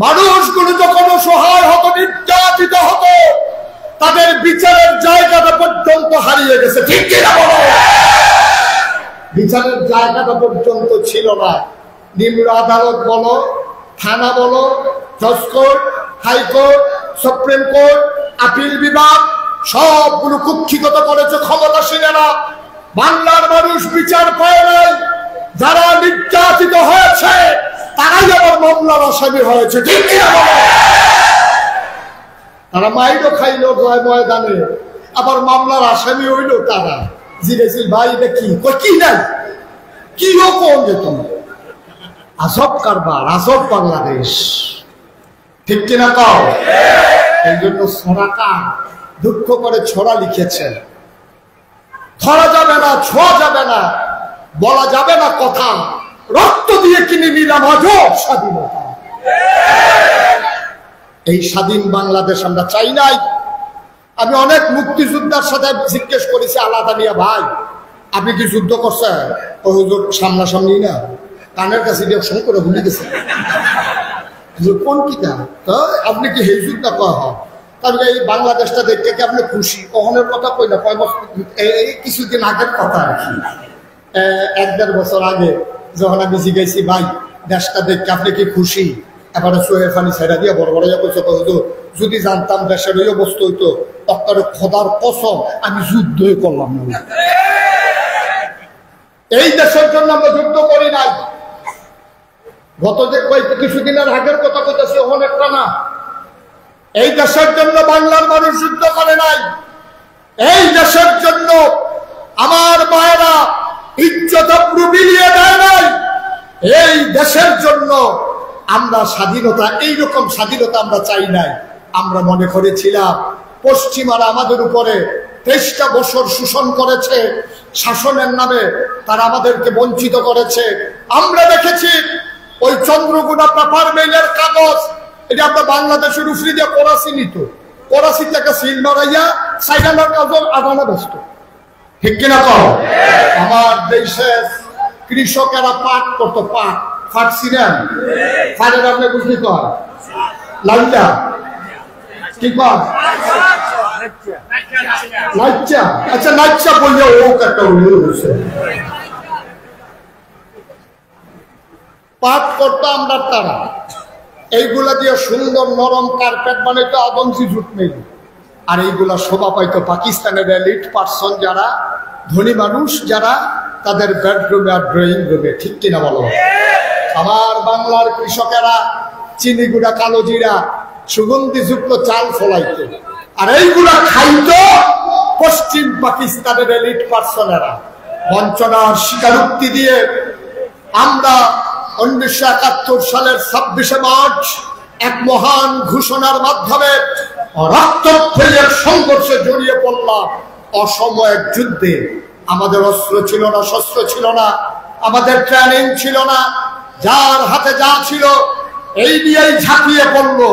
মানুষগুলো যখন অসহায় হতো, নির্যাতিত হতো, তাদের বিচারের জায়গাটা পর্যন্ত হারিয়ে গেছে। ঠিক কিনা বলো? বিচারের জায়গাটা পর্যন্ত ছিল না। নিম্ন আদালত বলো, থানা বলো, জজ court, high court, supreme court, appeal বিভাগ সবগুলো কুক্ষিগত করেছে ক্ষমতাসীনেরা। বাংলার মানুষ বিচার পায় নাই। যারা নির্যাতিত হয়েছে তারাই আবার মামলার আসামি হয়েছে। ঠিক কিনা বলো? তারা মাইরও খাইলো ময়দানে, আবার মামলার আসামি হইল তারা। জিজ্ঞেস ভাই এটা কি? কি নাই, কি কোন যে তুমি? আজব কারবার, আজব বাংলাদেশ। ঠিক কিনা কও? এই জন্য সরাকার দুঃখ করে ছড়া লিখেছেন, ধরা যাবে না, ছোঁয়া যাবে না, বলা যাবে না কথা, রক্ত দিয়ে কিনে নিলাম আজব স্বাধীনতা। এই স্বাধীন বাংলাদেশ আমরা চাই নাই। আমি অনেক মুক্তিযোদ্ধার সাথে জিজ্ঞেস করেছি, আলাদা নিয়ে ভাই আপনি কি যুদ্ধ করছেন? ও হুজুর সামনাসামনি না, কানের কাছে দিয়ে সঙ্গ করে ভুলে গেছে। কোন কি তা আপনি কি এই যুদ্ধ কয় হয়? তাহলে এই বাংলাদেশটা দেখতে কি আপনি খুশি? কখনের কথা কই না, এই কিছুদিন আগের কথা আর কি। 1-1.5 বছর আগে যখন আমি জিজ্ঞাসি ভাই দেশটা দেখতে আপনি কি খুশি, এবারে সোহের ফানি ছেড়া দিয়ে বড় বড় বলছে, যদি জানতাম দেশের ওই অবস্থা হইতো তখন খোদার কসম আমি যুদ্ধই করলাম না। এই দেশের জন্য আমরা যুদ্ধ করি নাই। গত যে কিছুদিনের আগের কথা কইতেছি, অনেকটা না। এই দেশের জন্য বাংলার মানুষ যুদ্ধ করে নাই। এই দেশের জন্য আমার মায়েরা ইজ্জত বিলিয়ে দেয় নাই। এই দেশের জন্য আমরা স্বাধীনতা, এইরকম স্বাধীনতা আমরা চাই নাই। আমরা মনে করেছিলাম পশ্চিমারা আমাদের উপরে 23টা বছর শোষণ করেছে, শাসনের নামে তারা আমাদেরকে বঞ্চিত করেছে। আমরা দেখেছি ওই চন্দ্রগুনা পেপার মেইলের কাগজ, এটা আমরা বাংলাদেশের উফরি দিয়ে করাচি নিত, করাচি থেকে সিল মারাইয়া সাইডানার কাগজ আদানা ব্যস্ত। ঠিক কিনা কও? আমার দেশের কৃষকেরা পাট করতো, পাট ছিলেন, পাটের আপনি বুঝলি কর লাইটা কি কর লাইচা, আচ্ছা লাইচা বললে ও একটা হয়েছে। পাট করতো আমরা তারা, এইগুলা দিয়ে সুন্দর নরম কার্পেট বানাইতো, আদমজি জুট নেই। আর এইগুলা শোভা পাইতো পাকিস্তানের এলিট পার্সন, যারা ধনী মানুষ, যারা তাদের বেডরুমে আর ড্রয়িং রুমে। ঠিক কিনা বলো? আমার বাংলার কৃষকেরা চিনি গুঁড়া, কালো জিরা, সুগন্ধিযুক্ত চাল ফলাইতো, আর এইগুলা খাইতো পশ্চিম পাকিস্তানের এলিট পার্সনেরা। বঞ্চনার স্বীকারোক্তি দিয়ে আমরা 1971 সালের 26শে মার্চ এক মহান ঘোষণার মাধ্যমে রক্তক্ষয়ীর সংঘর্ষে জড়িয়ে পড়লাম। অসম এক যুদ্ধে। আমাদের অস্ত্র ছিল না, শস্ত্র ছিল না, আমাদের ট্রেনিং ছিল না, যার হাতে যা ছিল এই নিয়েই ঝাঁপিয়ে পড়লো।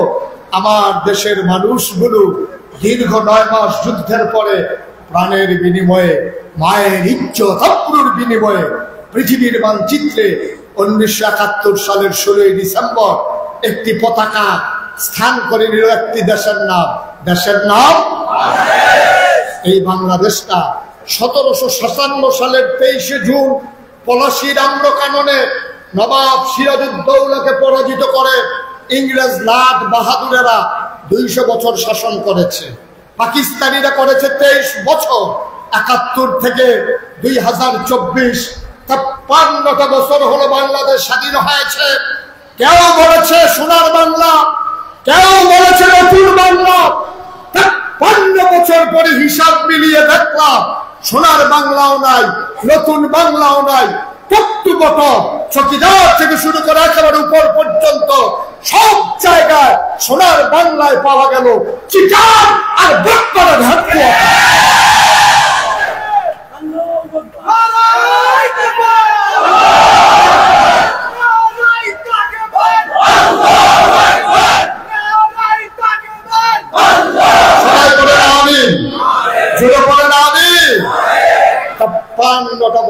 আমার দেশের মানুষগুলো দীর্ঘ 9 মাস যুদ্ধের পরে প্রাণের বিনিময়ে, মায়ের ইজ্জত অব্রুর বিনিময়ে পৃথিবীর মানচিত্রে 1971 সালের 16ই ডিসেম্বর একটি পতাকা স্থান করে নিল একটি দেশের নাম। দেশের নাম এই বাংলাদেশটা 1757 সালের 23শে জুন পলাশীর আম্রকাননে নবাব সিরাজউদ্দৌলাকে পরাজিত করে ইংরেজ লাট বাহাদুরেরা 200 বছর শাসন করেছে। পাকিস্তানিরা করেছে 23 বছর। 71 থেকে 2024 53টা বছর হলো বাংলাদেশ স্বাধীন হয়েছে। কেউ বলেছে সোনার বাংলা, কেউ বলেছে নতুন বাংলা। 53 বছর পরে হিসাব মিলিয়ে দেখলাম সোনার বাংলাও নাই, নতুন বাংলাও নাই। প্রত্যুপট চকিদার থেকে শুরু করে একেবারে উপর পর্যন্ত সব জায়গায় সোনার বাংলায় পাওয়া গেল চিটার আর বর্তমানে ঘাটতি।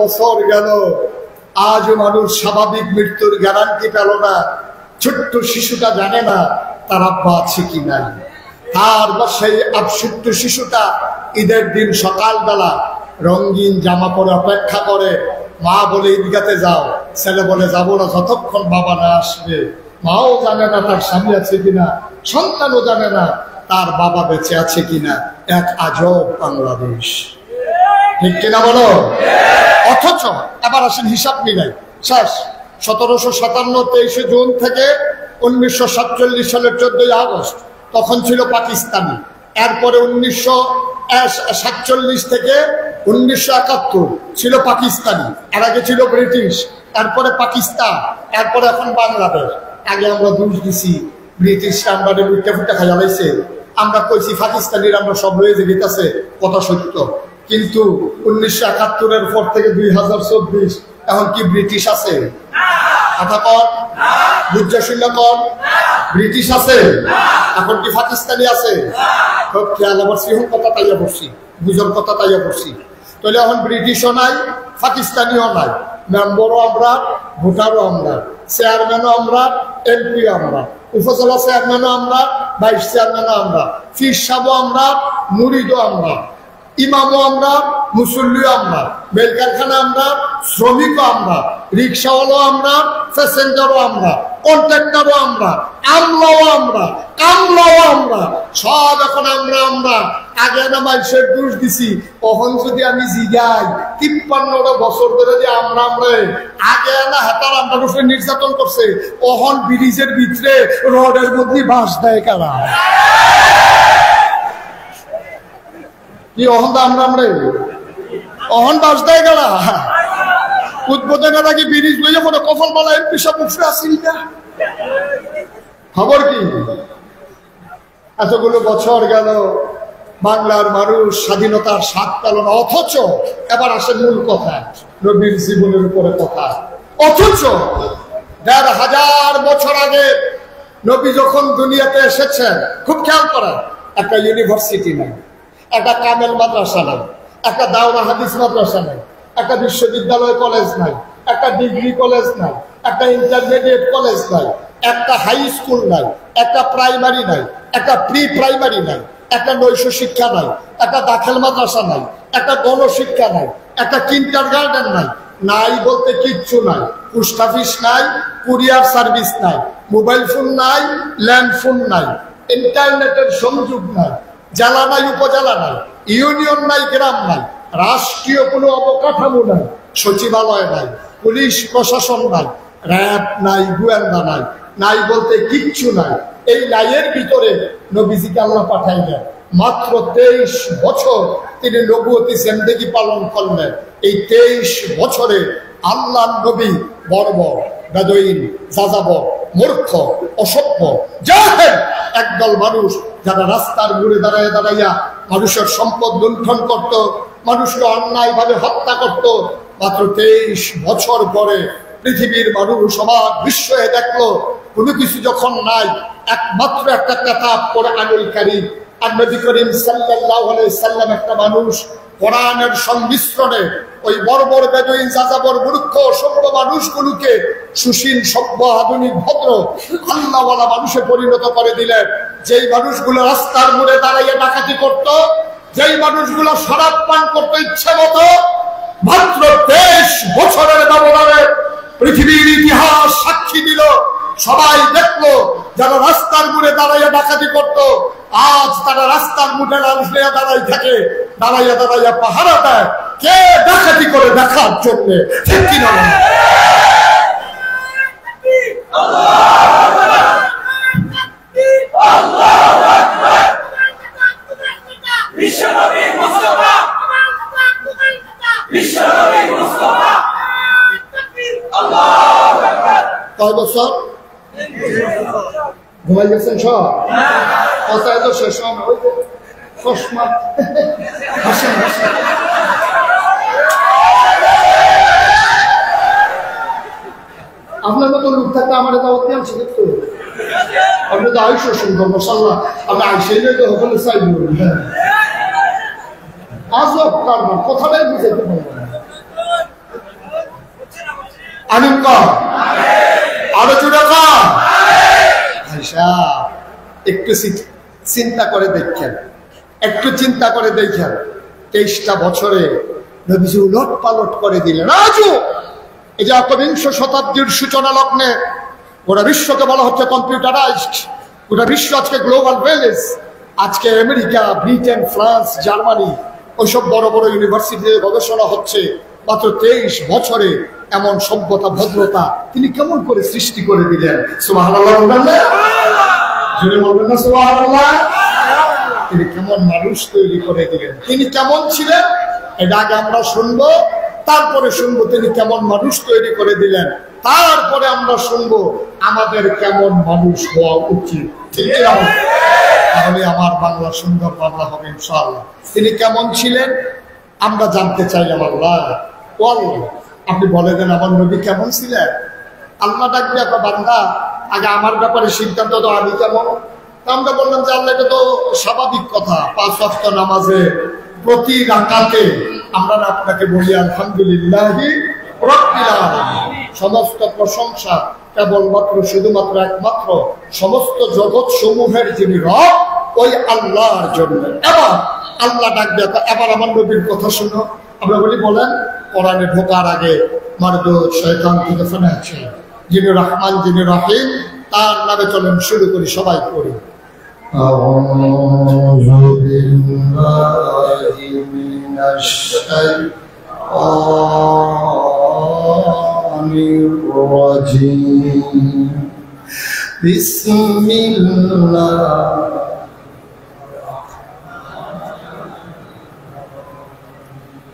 বছর গেল, আজও মানুষ স্বাভাবিক মৃত্যুর গ্যারান্টি পেল না। ছোট্ট শিশুটা জানে না তার আব্বা আছে কি নাই। তার সেই ছোট্ট শিশুটা ঈদের দিন সকালবেলা রঙিন জামা পরে অপেক্ষা করে। মা বলে ঈদগাতে যাও, ছেলে বলে যাবো না যতক্ষণ বাবা না আসবে। মাও জানে না তার স্বামী আছে কিনা, সন্তানও জানে না তার বাবা বেঁচে আছে কিনা। এক আজব বাংলাদেশ, ঠিক কিনা বলো? অথচ এবার আসেন হিসাব মিলাই শেষ। 1757 23 জুন থেকে 1947 সালের 14 আগস্ট তখন ছিল পাকিস্তানি। এরপরে 1947 থেকে 1971 ছিল পাকিস্তানি। এর আগে ছিল ব্রিটিশ, এরপরে পাকিস্তান, এরপরে এখন বাংলাদেশ। আগে আমরা দোষ দিছি ব্রিটিশরা আমরা বুটটা ফুটটা খাইয়া লাইছে। আমরা কইছি পাকিস্তানিরা আমরা সব রয়ে যেতেছে, কথা সত্য। কিন্তু 1971-এর পর থেকে 2024 এখন কি ব্রিটিশ আছে? কথা কন, বুঝা শুনলে কন, ব্রিটিশ আছে? এখন কি পাকিস্তানি আছে? সব খেয়াল আমার সিহন কথা তাইয়া পড়ছি, বুঝার কথা তাইয়া পড়ছি। তাহলে এখন ব্রিটিশও নাই, পাকিস্তানিও নাই। মেম্বারও আমরা, ভোটারও আমরা, চেয়ারম্যানও আমরা, এমপিও আমরা, উপজেলা চেয়ারম্যানও আমরা, ভাইস চেয়ারম্যানও আমরা, ফির সাহেবও আমরা, মুরিদও আমরা, ইমামও আমরা, মুসল্লিও আমরা, বেল কারখানা আমরা, শ্রমিকও আমরা, রিক্সাওয়ালাও আমরা, প্যাসেঞ্জারও আমরা, কন্ট্রাক্টরও আমরা, আমলাও আমরা, কামলাও আমরা, সব এখন আমরা আমরা। আগে না মানুষের দোষ দিছি, কখন যদি আমি জিগাই 53টা বছর ধরে যে আমরা আমরা আগে না হাতার আমরা নির্যাতন করছে, কখন ব্রিজের ভিতরে রোডের মধ্যে বাঁশ দেয় কারা? কি অহন আমরা আমরা অহন বাস দেয় গেলা উদ্বোধনের আগে ব্রিজ লইয়া মনে কফল মালা এমপি সব উঠে আসিল না। খবর কি? এতগুলো বছর গেল, বাংলার মানুষ স্বাধীনতার স্বাদ পেল না। অথচ এবার আসে মূল কথা, নবীর জীবনের উপরে কথা। অথচ 1500 বছর আগে নবী যখন দুনিয়াতে এসেছেন, খুব খেয়াল করেন, একটা ইউনিভার্সিটি নাই, একটা কামেল মাদ্রাসা নাই, একটা দাওরা হাদিস মাদ্রাসা নাই, একটা বিশ্ববিদ্যালয় কলেজ নাই, একটা ডিগ্রি কলেজ নাই, একটা ইন্টারমিডিয়েট কলেজ নাই, একটা হাই স্কুল নাই, একটা প্রাইমারি নাই, একটা প্রি প্রাইমারি নাই, একটা নৈশ শিক্ষা নাই, একটা দাখিল মাদ্রাসা নাই, একটা গণশিক্ষা নাই, একটা কিন্ডার গার্ডেন নাই। নাই বলতে কিচ্ছু নাই। পোস্ট অফিস নাই, কুরিয়ার সার্ভিস নাই, মোবাইল ফোন নাই, ল্যান্ড ফোন নাই, ইন্টারনেটের সংযোগ নাই, জেলা নাই, উপজেলা নাই, ইউনিয়ন নাই, গ্রাম নাই, রাষ্ট্রীয় কোনো অবকাঠামো নাই, সচিবালয় নাই, পুলিশ প্রশাসন নাই, র্যাব নাই, গোয়েন্দা নাই, নাই বলতে কিচ্ছু নাই। এই লাইয়ের ভিতরে নবীজিকে আল্লাহ পাঠাইলেন। মাত্র 23 বছর তিনি নবুয়তি জিন্দেগি পালন করলেন। এই 23 বছরে আল্লাহ নবী বর্বর, বেদুইন, যাযাবর, মূর্খ, অসভ্য, জাহেল একদল মানুষ যারা রাস্তার মোড়ে দাঁড়াইয়া দাঁড়াইয়া মানুষের সম্পদ লুণ্ঠন করত, মানুষকে অন্যায়ভাবে হত্যা করত। মাত্র 23 বছর পরে পৃথিবীর মানুষ অবাক বিস্ময়ে দেখলো কোনো কিছু যখন নাই, একমাত্র একটা কিতাব কোরআনুল কারীম। আর নবী করিম সাল্লাল্লাহু আলাইহি সাল্লাম একটা মানুষ কোরআনের সংমিশ্রণে ওই বর্বর, বেদুইন, যাযাবর, মূর্খ, সভ্য মানুষগুলোকে সুশীল, সভ্য, আধুনিক, ভদ্র, আল্লাহওয়ালা মানুষে পরিণত করে দিলেন। যেই মানুষগুলো রাস্তার মোড়ে দাঁড়াইয়া ডাকাতি করত, যেই মানুষগুলো শরাব পান করতো ইচ্ছে মতো, মাত্র 23 বছরের ব্যবধানে পৃথিবীর ইতিহাস সাক্ষী দিল। সবাই দেখলো যারা রাস্তার মোড়ে দাঁড়াইয়া ডাকাতি করত, আজ তারা রাস্তার মোড়ে দাঁড়াই থাকে, দাঁড়াইয়া পাহারা দেয় কে ডাকাতি করে দেখার জন্য। ঠিক কিনা? কয় বছর ঘুমাই গেছেন সব? কথায় তো শেষ হয় না। ওই চশমা হাসেন হাসেন। আপনার মতো লোক থাকতে আমার দাওয়াত দিয়ে আনছে দেখতো। আপনি তো আইসো সুন্দর মশাল্লাহ, আপনি আইসেই তো ওখানে চাই বলবেন। হ্যাঁ, আজব কারবার, কথাটাই বুঝাইতে পারবো না। আমিন কর, আরো জোরে কর। একটু চিন্তা করে দেখেন, একটু চিন্তা করে দেখেন, 23টা বছরে নবীজি উলট পালট করে দিলেন। আজও এই যে একবিংশ শতাব্দীর সূচনা লগ্নে গোটা বিশ্বকে বলা হচ্ছে কম্পিউটারাইজড, গোটা বিশ্ব আজকে গ্লোবাল ভিলেজ। আজকে আমেরিকা, ব্রিটেন, ফ্রান্স, জার্মানি ওইসব বড় বড় ইউনিভার্সিটিতে গবেষণা হচ্ছে। মাত্র 23 বছরে এমন সভ্যতা ভদ্রতা তিনি কেমন করে সৃষ্টি করে দিলেন। সুবহানাল্লাহ বলবেন না? জোরে বলবেন না সুবহানাল্লাহ? তিনি কেমন মানুষ তৈরি করে দিলেন, তিনি কেমন ছিলেন এটা আগে আমরা শুনবো, তারপরে শুনবো তিনি কেমন মানুষ তৈরি করে দিলেন, তারপরে আমরা শুনবো আমাদের কেমন মানুষ হওয়া উচিত। ঠিক আছে? তাহলে আমার বাংলা সুন্দর বাংলা হবে ইনশাআল্লাহ। তিনি কেমন ছিলেন আমরা জানতে চাইলাম। আল্লাহ আপনি বলে দেন আমার নবী কেমন ছিলেন। আল্লাহ ডাকবে আপনার বান্দা, আগে আমার ব্যাপারে সিদ্ধান্ত তো আমি কেমন। আমরা বললাম যে আল্লাহ এটা তো স্বাভাবিক কথা, 5 ওয়াক্ত নামাজে প্রতি রাকাতে আমরা আপনাকে বলি আলহামদুলিল্লাহি রাব্বিল আলামিন। সমস্ত প্রশংসা কেবলমাত্র শুধুমাত্র একমাত্র সমস্ত জগৎ সমূহের যিনি রব ওই আল্লাহর জন্য। এবার আল্লাহ ডাকবে, এবার আমার নবীর কথা শুনো। আমরা বলি বলেন কোরআনে ঢোকার আগে মারদ শয়তান থেকে ফেলে আছে, যিনি রহমান যিনি রহিম তার নামে চলেন শুরু করি, সবাই করি। আউযু বিল্লাহি মিনাশ শাইতানির রাজীম। বিসমিল্লাহ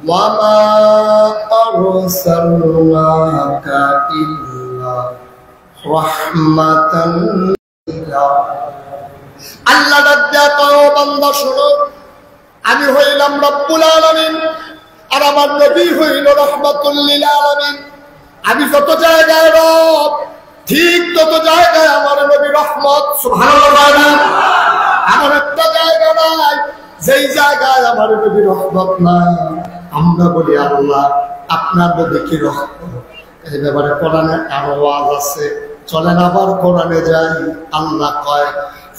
وَمَا أَرْسَلْنَاكَ إِلَّا رَحْمَةً لِلْعَالَمِينَ। আল্লাহ ডাকতে কও বান্দা শোনো, আমি হইলাম রব্বুল আলামিন আর আমার নবী হইল রাহমাতুল লিল আলামিন। আমি যত জায়গায় রব, ঠিক তত জায়গায় আমার নবী রহমত। সুবহানাল্লাহ। আমার একটা জায়গা নাই যেই জায়গায় আমার নবী রহমত নাই আমরা বলি আল্লাহ আপনার নবী কি রহমত। এই ব্যাপারে কোরআনে আরো ওয়াজ আছে, চলেন আবার কোরআনে যাই। আল্লাহ কয়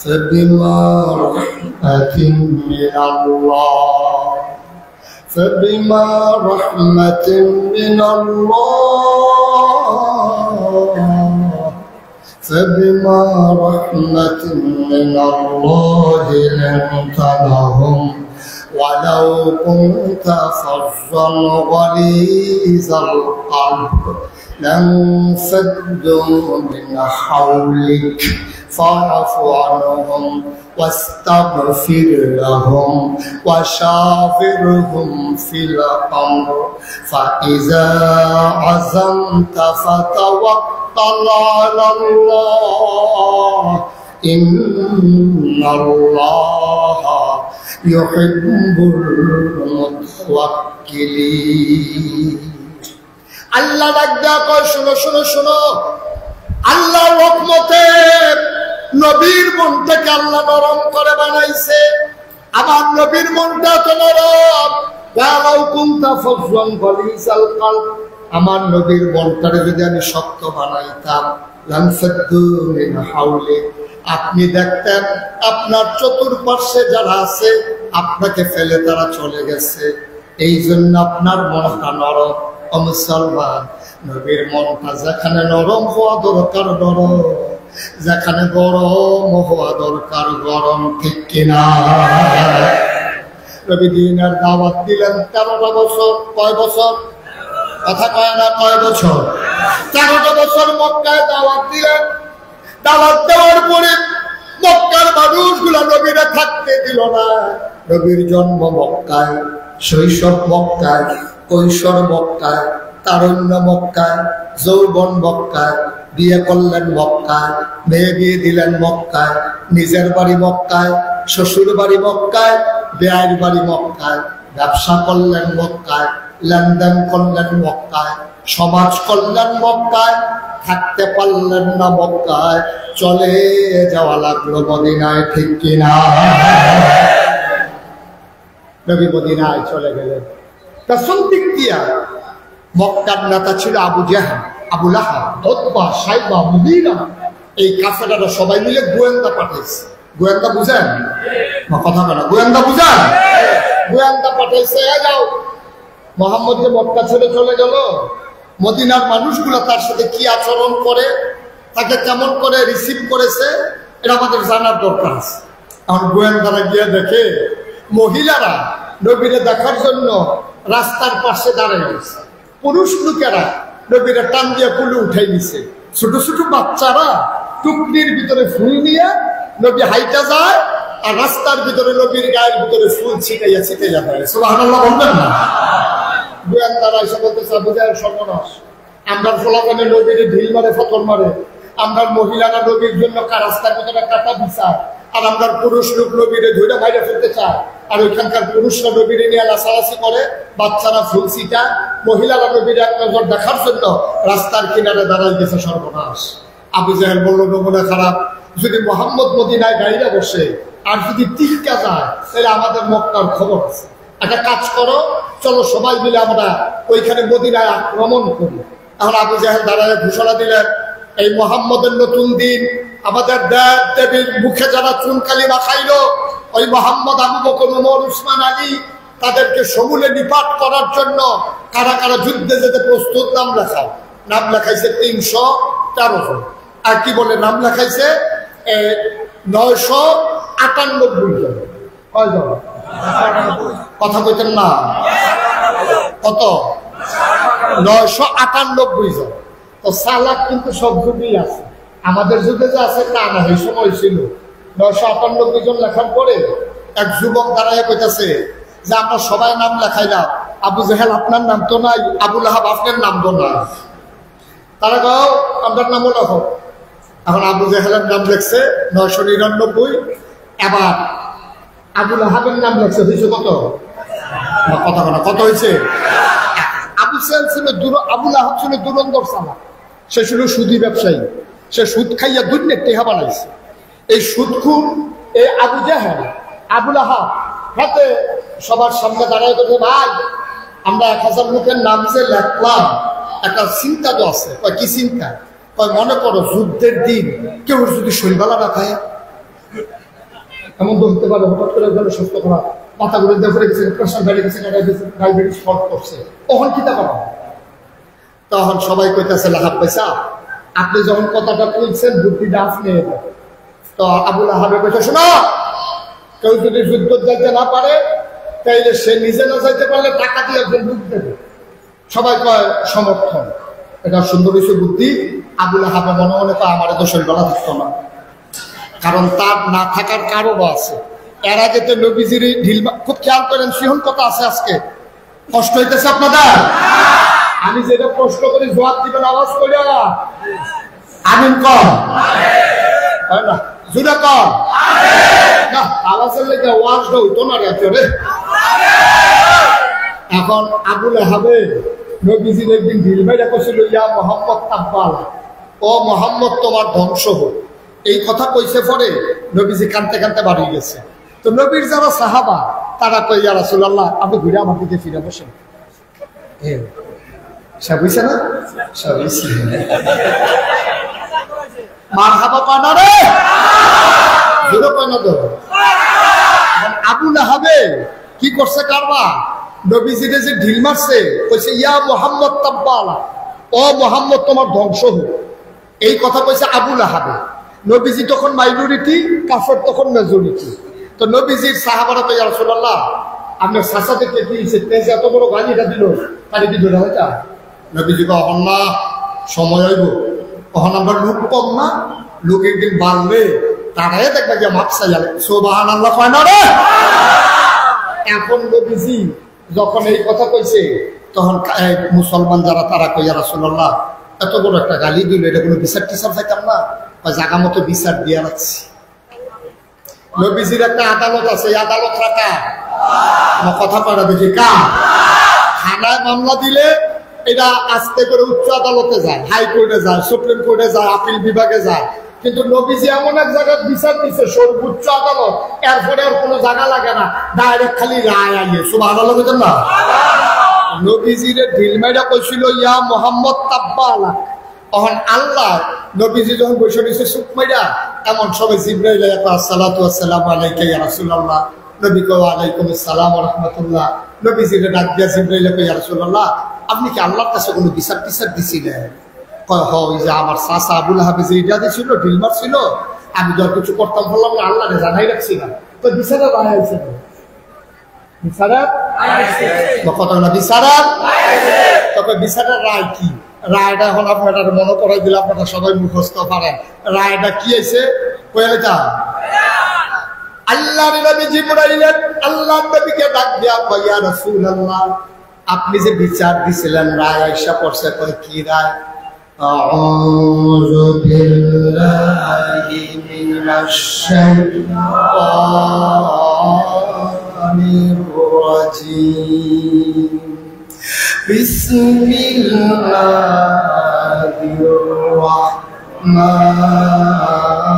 ফাবিমা রাহমাতিন মিনাল্লাহ, ফাবিমা রাহমাতিন মিনাল্লাহ, ফাবিমা রাহমাতিন মিনাল্লাহি লিনতা লাহুম ولو كنت فظا غليظ القلب لانفضوا من حولك فاعف عنهم واستغفر لهم وشاورهم في الأمر فإذا عزمت فتوكل على الله إن الله ইউহিব্বুল মুতাওয়াক্কিলিন। আল্লাহ ডাকদা কয় শুনো শুনো শুনো, আল্লাহর রহমতে নবীর মনটাকে আল্লাহ নরম করে বানাইছে। আমার নবীর মনটা তো নরম। ওয়ালাউ কুনতা ফাযযান গালিযাল কলব, আমার নবীর মনটারে যদি আমি শক্ত বানাইতাম লানফাদ্দু মিন হাওলি, আপনি দেখতেন আপনার চতুর্পার্শ্বে যারা আছে আপনাকে ফেলে তারা চলে গেছে। এই জন্য আপনার মনটা নরম। ও মুসলমান, নবীর মনটা যেখানে নরম হওয়া দরকার নরম, যেখানে গরম হওয়া দরকার গরম, ঠিক কিনা? নবী দ্বীনের দাওয়াত দিলেন 13টা বছর। কয় বছর? কথা কয় না, কয় বছর? 13টা বছর মক্কায় দাওয়াত দিলেন। দাওয়াত দেওয়ার পরে মক্কার মানুষগুলো নবীরা থাকতে দিল না। নবীর জন্ম মক্কায়, শৈশব মক্কায়, কৈশোর মক্কায়, তারুণ্য মক্কায়, যৌবন মক্কায়, বিয়ে করলেন মক্কায়, মেয়ে বিয়ে দিলেন মক্কায়, নিজের বাড়ি মক্কায়, শ্বশুর বাড়ি মক্কায়, বেয়ার বাড়ি মক্কায়, ব্যবসা করলেন মক্কায়, লেনদেন করলেন মক্কায়, সমাজ করলেন মক্কায়, থাকতে পারলেন না মক্কায়, চলে যাওয়া লাগলো মদিনায়, ঠিক কিনা? নবী মদিনায় চলে গেলেন। পেছন দিক দিয়া মক্কার নেতা ছিল আবু জাহল, আবু লাহাব, উতবা, সাইবা, মুগীরা। এই কাফেলারা সবাই মিলে গোয়েন্দা পাঠাইছে। গোয়েন্দা বুঝেন? কথা বলা, গোয়েন্দা বুঝেন? গোয়েন্দা পাঠাইছে, যাও মোহাম্মদ যে মক্কা ছেড়ে চলে গেল, মদিনার মানুষগুলো তার সাথে কি আচরণ করে, তাকে কেমন করে রিসিভ করেছে, এটা আমাদের জানার দরকার আছে। এখন গোয়েন্দারা গিয়ে দেখে মহিলারা নবীরে দেখার জন্য রাস্তার পাশে দাঁড়িয়ে গেছে। পুরুষ লোকেরা নবীরে টান দিয়ে কুলে উঠাই দিছে। ছোট ছোট বাচ্চারা টুকরির ভিতরে ফুল নিয়ে নবী হাইটা যায়, আর রাস্তার ভিতরে নবীর গায়ের ভিতরে ফুল ছিটাইয়া ছিটাইয়া দেয়। সুবহানাল্লাহ বলবেন না? গোয়েন্দারা এসে বলতেছে, আবু জাহেল সর্বনাশ, আমরা ফলাফলে নবীরে ঢিল মারে, ফতর মারে, আমরা মহিলারা নবীর জন্য রাস্তার ভিতরে কাটা বিচার, আর আমরা পুরুষ লোক নবীরে ধরে বাইরে ফেলতে চায়, আর ওইখানকার পুরুষরা নবীরে নিয়ে লাসালাসি করে, বাচ্চারা ফুল ছিটা, মহিলারা নবীরে এক নজর দেখার জন্য রাস্তার কিনারে দাঁড়াই গেছে। সর্বনাশ। আবু জাহেল বলল, নমুনা খারাপ, যদি মোহাম্মদ মদিনায় গাড়িরা বসে আর যদি টিকা যায়, তাহলে আমাদের মক্কার খবর আছে। একটা কাজ করো, চলো সবাই মিলে আমরা ওইখানে মদিনায় আক্রমণ করি। এখন আবু জাহেল দাঁড়ায় ঘোষণা দিলেন, এই মোহাম্মদের নতুন দিন, আমাদের দেব দেবীর মুখে যারা চুনকালি মাখাইলো, ওই মোহাম্মদ, আবু বকর, ওমর, উসমান, আলী, তাদেরকে সমূলে নিপাত করার জন্য কারা কারা যুদ্ধে যেতে প্রস্তুত নাম লেখাও। নাম লেখাইছে 313 জন। আর কি বলে নাম লেখাইছে 998 জন। কয় জন? কথা কইতেন না? কত? 998 জন। তো সালাক কিন্তু সব যুগেই আছে, আমাদের যুগে যে আছে তা না। এই সময় ছিল 998 জন লেখার পরে এক যুবক দাঁড়ায় কইতাছে যে আমরা সবাই নাম লেখাইলাম, আবু জাহেল আপনার নাম তো নাই, আবু লাহাব আপনার নাম তো নাই। তারা গাও আপনার নামও লেখো। এখন আবু জাহেলের নাম লেখছে 999, এবার আবু লাহাবের নাম লেখছে হয়েছে কত? কথা বলা, কত হয়েছে? আবু জাহেল ছিল আবু লাহাব ছিল দুরন্দর সালা। সে ছিল সুদী ব্যবসায়ী, সে সুদ খাইয়া দুনিয়া টেহা বানাইছে। এই সুদখুর এই আবু জাহেল, আবু লাহাব হাতে সবার সামনে দাঁড়ায় বলছে, ভাই আমরা 1000 লোকের নাম যে লেখলাম, একটা চিন্তা তো আছে। কি চিন্তা? মনে করো যুদ্ধের দিন কেউ যদি শৈলবালা না খায়, এমন তো হতে পারে হঠাৎ করে সুস্থ করা, মাথা ঘুরে দেখে গেছে, প্রেশার বেড়ে গেছে, ডায়াবেটিস শর্ট করছে, তখন কি তা পাবো? তখন সবাই কইতেছে, লাহাব পয়সা আপনি যখন কথাটা বলছেন বুদ্ধিটা আপনি। তো আবু লাহাবে কইছে, শোনো, কেউ যদি যুদ্ধ যাইতে না পারে তাইলে সে নিজে না যাইতে পারলে টাকা দিয়ে একজন বুদ্ধ দেবে। সবাই কয় সমর্থন। এটা সুন্দর হয়েছে বুদ্ধি। আবু লাহাবে মনে মনে কয়, আমার তো শৈলবেলা থাকতো না, কারণ তার না থাকার কারণও আছে। এর আগে তো নবীজির ঢিল, খুব খেয়াল করেন, সিহন কথা আছে। আজকে কষ্ট হইতেছে আপনাদের? আমি যেটা প্রশ্ন করি জবাব দিবেন আওয়াজ করে, আমিন কর, তাই না? জুড়ে কর না, আওয়াজের লেগে ওয়াজটা হইতো না রে। এখন আবু লাহাবে নবীজির একদিন ঢিল মেরে কইছিল, ইয়া মোহাম্মদ তাব্বাল, ও মোহাম্মদ তোমার ধ্বংস হোক। এই কথা কইছে পরে নবীজি কানতে কানতে বাড়ি গেছে। তো নবীর যারা সাহাবা তারা কই, ইয়া রাসূলুল্লাহ আপনি ঘুরে আমার দিকে ফিরে বসেন। সব হইছে না? সব হইছে। মারহাবা পানা রে, জোরে পানা দাও। আবু লাহাবে কি করছে কারবা? নবীজিরে যে ঢিল মারছে কইছে ইয়া মুহাম্মদ তাব্বালা, ও মুহাম্মদ তোমার ধ্বংস হোক। এই কথা কইছে আবু লাহাবে। নবীজি তখন মাইনরিটি, কাফের তখন মেজরিটি। তো নবীজির সাহাবারা তো ইয়া রাসূলুল্লাহ আপনার চাচা থেকে দিয়েছে, তেজ এত বড় গালিটা দিল, তাহলে কি ধরে হয়? নবীজি কখন না সময় হইব, তখন আমরা লোক কম না, লোক একদিন বাড়বে, তারাই দেখবে যে মাপসা যাবে। সুবহানাল্লাহ কয় না রে? এখন নবীজি যখন এই কথা কইছে তখন মুসলমান যারা তারা কই ইয়া রাসূলুল্লাহ এত বড় একটা গালি দিল, এটা কোনো বিচার টিচার চাইতাম না, জায়গা মতো বিচার দিয়ে রাখছি। নবীজির একটা আদালত আছে, এই আদালত রাখা কথা করা দেখি কা থানায় মামলা দিলে এটা আস্তে করে উচ্চ আদালতে যায়, হাইকোর্টে যায়, সুপ্রিম কোর্টে যায়, আপিল বিভাগে যায়। কিন্তু নবীজি এমন এক জায়গায় বিচার দিচ্ছে সর্বোচ্চ আদালত, এরপরে আর কোনো জায়গা লাগে না, ডাইরেক্ট খালি রায় আইয়ে। সুবহানাল্লাহ বুঝেন না? নবীজির ঢিল মাইরা কইছিল ইয়া মুহাম্মদ তাব্বালা। তখন আল্লাহ নবীজি যখন বসে দিয়েছে চুপ মাইরা, এমন সবাই জিবরাইল আসসালাতু ওয়াসসালামু আলাইকা ইয়া রাসূলুল্লাহ, নবী কয় ওয়া আলাইকুমুস সালাম ওয়া রাহমাতুল্লাহ। নবীজির ডাক দিয়া জিবরাইল কয় ইয়া রাসূলুল্লাহ আপনি কি আল্লাহর কাছে কোনো বিচার টিচার দিছিলেন? কয় হ, ওই যে আমার চাচা আবু লাহাবে যে এটা দিছিল, ঢিল মারছিল, আমি তো আর কিছু করতাম বললাম না, আল্লাহরে জানাই রাখছিলাম। তো বিচারের রায় হয়েছে, বিচারের কথা না, বিচারের তবে বিচারের রায় কি? রায়টা এখন আপনারা মনে করাই দিলে আপনারা সবাই মুখস্থ পারেন। রায়টা কি হয়েছে কয়েটা? আল্লাহর নবী জিবরাইল আল্লাহর নবীকে ডাক দিয়া কয় ইয়া রাসূলুল্লাহ আপনি যে বিচার দিছিলেন রায় আয়েশা পড়ছে, কয় কি রায়? আউযু বিল্লাহি মিনাশ শাইতানির রাজীম বিসমিল্লাহির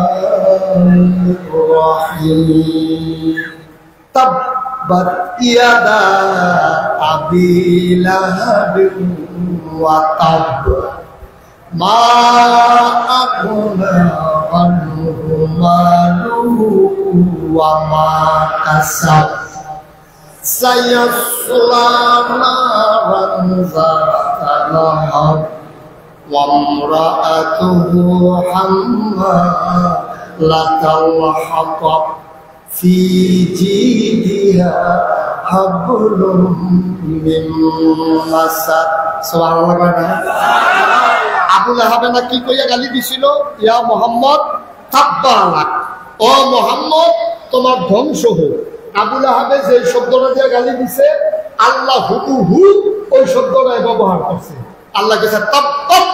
রাহমানির রাহিম তাব্বাত ইয়াদা আবি লাহাবিন ওয়া তাব মা আগুনা আনহু মালুহু ওয়া মা কাসাব সায়াসলা নারান যাতা লাহাব ওয়া ইমরাআতুহু হাম্মালাতাল হাতাব ফি জিদিহা হাবলুম মিন মাসাদ। সুবহানাল্লাহ। আবু লাহাবে না কি কইয়া গালি দিছিল? ইয়া মুহাম্মদ তাব্বালা, ও মুহাম্মদ তোমার ধ্বংস হোক। আবু লাহাবে যে শব্দটা দিয়ে গালি দিছে আল্লাহ হুবহু ওই শব্দটাই ব্যবহার করছে। আল্লাহ কাছে তাব্বাত,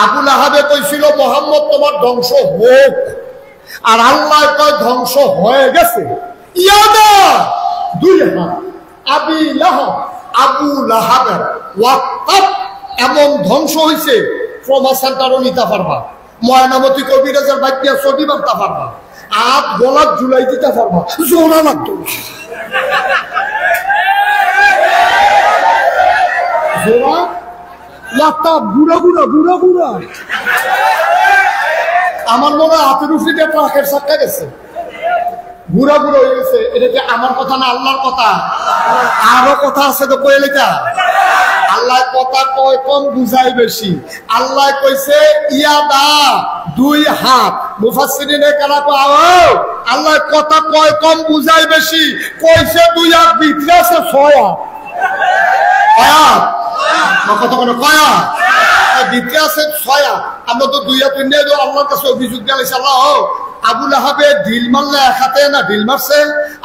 আবু লাহাবে কইছিল মুহাম্মদ তোমার ধ্বংস হোক, আর আল্লাহ কয় ধ্বংস হয়ে গেছে। ইয়াদা দুই হাত আবি লাহাব, আবু লাহাবের ওয়াতাব এমন ধ্বংস হয়েছে ট্রমা সেন্টারও নিতে পারবা, ময়নামতি কবিরাজের বাচ্চা ছবি বানতে পারবা, আট গলার জুলাই দিতে পারবা, জোড়া লাগতো জোড়া লাতা বুড়া বুড়া বুড়া বুড়া। আমার মনে হয় হাতের উফিতে ট্রাকের চাক্কা গেছে, বুড়া বুড়ো হয়ে গেছে। এটা কি আমার কথা না আল্লাহর কথা? আরো কথা আছে তো কয়ে লেখা। আল্লাহ কথা কয় কম বুঝাই বেশি। আল্লাহ কইছে ইয়াদা দুই হাত, মুফাসসিরিনে কারা কয় আল্লাহ কথা কয় কম বুঝাই বেশি, কইছে দুই হাত ভিতরে আছে ছয় হাত। কয়াত কথা কোনো কয়াত ভিতরে আছে ছয় হাত। আমরা তো দুই হাত নিয়ে আল্লাহর কাছে অভিযোগ দিয়েছি, আল্লাহ আবু লাহাবে ঢিল মারলে এক হাতে না ঢিল মারছে,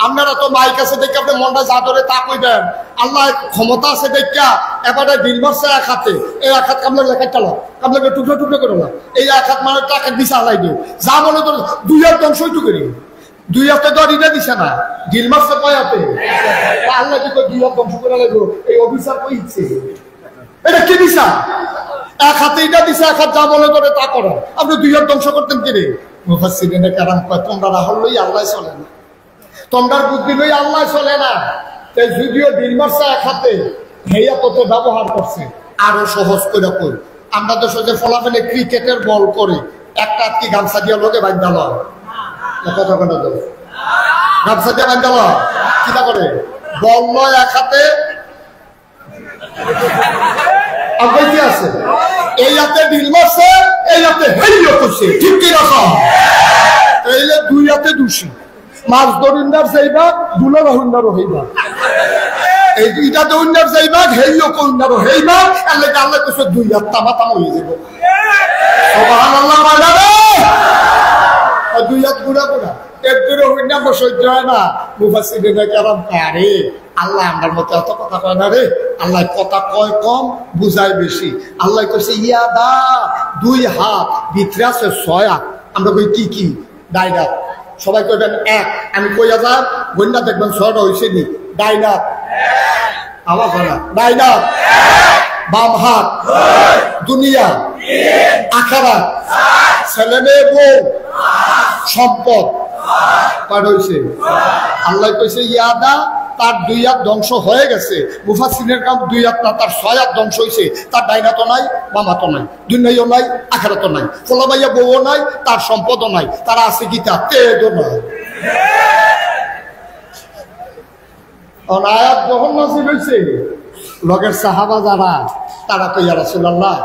আপনারা তো মাইক আছে দেখে আপনি মনটা যা ধরে তা কইবেন। আল্লাহ ক্ষমতা আছে দেখা এবারে ঢিল মারছে এক হাতে, এই এক হাত কামলে লেখা চালো, কামলে টুকরো টুকরো করে না, এই এক হাত মানে টাকা দিছে আলাই দিও যা বলে তো দুই হাত ধ্বংসই তো করি, দুই হাতে তো রিটা দিছে না, ঢিল মারছে কয় হাতে? আল্লাহ কি দুই হাত ধ্বংস করে লাগলো? এই অভিশাপ কইছে, এটা কি দিছা? এক হাতে এটা দিছে, এক হাত যা বলে ধরে তা করো। আপনি দুই হাত ধ্বংস করতেন কি রে? মুফাসসিরিনে কেরাম কয় তোমরা রাহুল লই আল্লাহ চলে না, তোমরার বুদ্ধি লই আল্লাহ চলে না। তাই যদিও ঢিল মারছে এক হাতে, হেয়া কত ব্যবহার করছে আরো সহজ করে কই। আমরা তো সোজা ফলাফলে ক্রিকেটের বল করে একটা কি গামছা দিয়ে লোকে বান্ধা লয়, কথা কথা দেবো গামছা দিয়ে বান্ধা লয়, কিটা করে বল লয় এক হাতে, অবৈধ আছে এই হাতে ডিল মারছে এই হাতে হেইও করছে ঠিক কি রকম এইলে দুই হাতে দোষী মাছ দরিন্দার যাইবা দুলা রহিন্দারও হইবা এই দুইটা দরিন্দার যাইবা হেইও কইন্দারও হইবা আল্লাহ আল্লাহ কইছে দুই হাত তামাতাম হয়ে যাব সুবহানাল্লাহ মাইলারে দুই হাত গুড়া গুড়া একদুরে হইনা সহ্য হয় না মুফাসসিরিনে কেরাম কারে আল্লাহ আমার মতো এত কথা কয় না রে আল্লাহ কথা কয় কম বুঝায় বেশি আল্লাহ কইছে ইয়াদা দুই হাত ভিতরে আছে 6 হাত আমরা কই কি কি ডাইন হাত সবাই কইবেন এক আমি কই হাজার গন্ডা দেখবেন 6টা হইছে নি ডাইন হাত আওয়াজ হয় না ডাইন হাত বাম হাত দুনিয়া আখিরাত ছেলে মেয়ে বউ সম্পদ কার হইছে আল্লাহ কইছে ইয়াদা তার দুই হাত ধ্বংস হয়ে গেছে মুফাসসিরের কাম দুই হাত না তার 6 হাত ধ্বংস হইছে তার ডাইন হাতও নাই বাম হাতও নাই দুনিয়াও নাই আখিরাতও নাই ফলাবাইয়া বউও নাই তার সম্পদও নাই তার আছে কি তা তেজও নাই আয়াত যখন নাযিল হইছে লগের সাহাবা যারা তারা কইয়া রাসূলুল্লাহ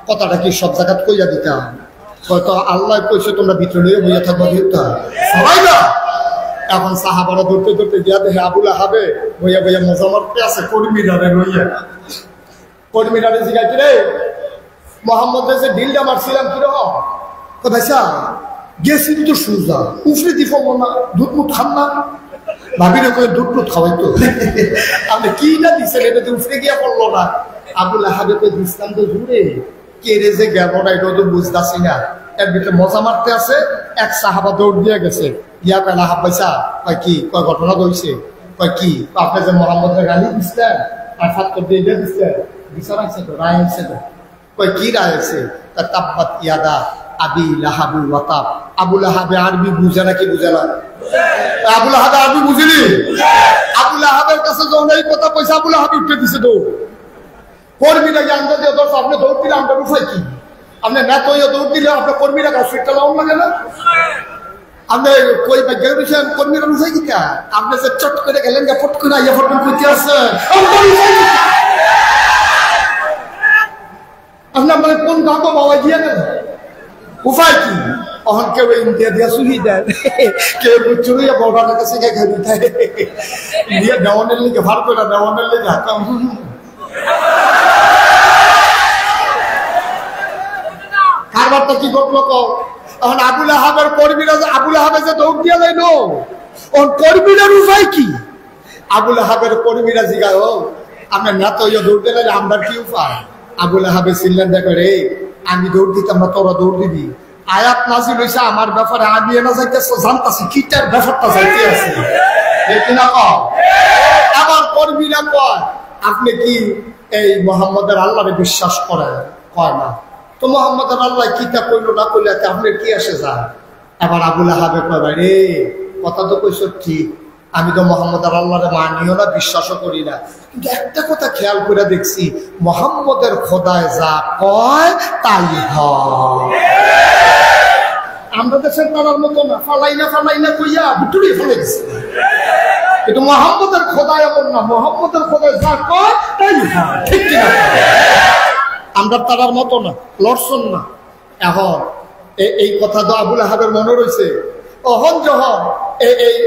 কথাটা কি সব জায়গাত কইয়া দিতাম হয়তো আল্লাহ কইছে তোমরা ভিতরে বইয়া থাকবা দিতা সবাই না এখন সাহাবারা দৌড়তে দৌড়তে গিয়া দেখে আবুল আহাবে বইয়া বইয়া মজা মারতে আছে কর্মীরারে লইয়া কর্মীরারে জিগাইতে রে মোহাম্মদ যে ঢিলটা মারছিলাম কিরকম তো ভাইসা গেছি তো সুজা উফরে দিব না দুধ মুখ খান না ভাবি রে কই দুধ মুখ খাওয়াই তো আপনি কি না দিছেন এটা তো উফরে গিয়া পড়লো না আবুল আহাবে কই দিছিলাম তো জুড়ে কে রে যে গেল না এটা তো বুঝতাছি না এর ভিতরে মজা মারতে আছে এক সাহাবা দৌড় দিয়ে গেছে ইয়া পেলা হাব্বাইসা কয় কি কয় ঘটনা কইছে কয় কি আপনি যে মোহাম্মদের গালি দিচ্ছেন আর ফাত্তর দিয়ে দিচ্ছেন বিচার আছে তো রায় আছে তো কয় কি রায় আছে তা তাব্বাত ইয়াদা আবি লাহাবি ওয়াতাব আবু লাহাবে আরবি বুঝে নাকি বুঝে না আবু লাহাবে আরবি বুঝিনি আবু লাহাবের কাছে যখন এই কথা পয়সা আবু লাহাব উঠে দিছে দৌড় কর্মীরা জানতে দিয়ে দর্শ আপনি দৌড় দিলে আমরা উঠাই কি আপনি না তো দৌড় দিলে আপনার কর্মীরা কাছে লাউন লাগে না আপনি কই গেছেন কর্মীরা উঠাই কি আপনি যে চট করে গেলেন ফট করে আইয়া ফট করতে আছে আপনি আপনার কোন গাঁও বাবা দিয়ে নেন উপায় কি অহন কেউ ইন্ডিয়া দিয়া সুহি দেয় কেউ চুরিয়া বড়ার কাছে গিয়ে দিতে দিয়ে দেওয়ানের লিগে ভার করে দেওয়ানের লিগে হাতাম কারবারটা কি ঘটলো এখন আবুল আহাবের কর্মীরা আবুল আহাবে যে দৌড় দিয়া যাইল ওর কর্মীরার উপায় কি আবুল আহাবের কর্মীরা জিগায় ও আপনার না তো দৌড় দিলে আমরা কি উপায় আবুল আহাবে ছিলেন দেখো রে আমি দৌড় দিতাম না তোরা দৌড় দিবি আয়াত নাজিল হইছে আমার ব্যাপারে আমি এনা যাইতেছ জানতাছি কিটার ব্যাপারটা যাইতে আছে কিনা আবার কর্মীরা কয় আপনি কি এই মোহাম্মদের আল্লাহরে বিশ্বাস করেন কয় না তো মোহাম্মদের আল্লাহ কিতা কইলো না কইলে আপনার কি আসে যায় আবার আবুল আহাবে কয় ভাই রে কথা তো কইছ ঠিক আমি তো মোহাম্মদের আল্লাহরে মানিও না বিশ্বাসও করি না কিন্তু একটা কথা খেয়াল করে দেখছি মোহাম্মদের খোদায় যা কয় তাই হয় আমরা দেশের তারার মতো না ফালাই না কইয়া ভিতরে ফেলে গেছে কিন্তু মোহাম্মদের খোদায় এমন না মোহাম্মদের খোদায় যা কয় তাই হয় ঠিক কিনা আমরা তারার মতো না লড়ছন না এখন এই কথা তো আবুল আহাবের মনে রয়েছে অহন যখন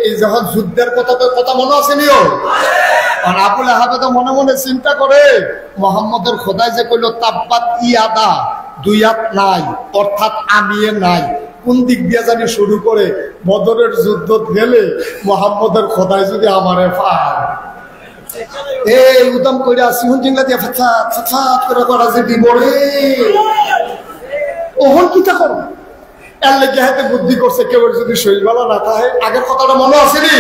এই যখন যুদ্ধের কথা মনে আছে নিও আর আবুল আহাবে তো মনে মনে চিন্তা করে মোহাম্মদের খোদায় যে কইল তাব্বাত ইয়াদা দুই হাত নাই অর্থাৎ আমিয়ে নাই কোন দিক দিয়ে জানি শুরু করে বদরের যুদ্ধ গেলে মোহাম্মদের খোদায় যদি আমারে পায় এই উদম কইরা সিহুন জিংলা দিয়া ফাছাত করে করা যে দিবরে ওহন কিটা করো এর লেগে হাতে বুদ্ধি করছে কেউ যদি শরীর ভালো না থাকে আগের কথাটা মনে আছে নি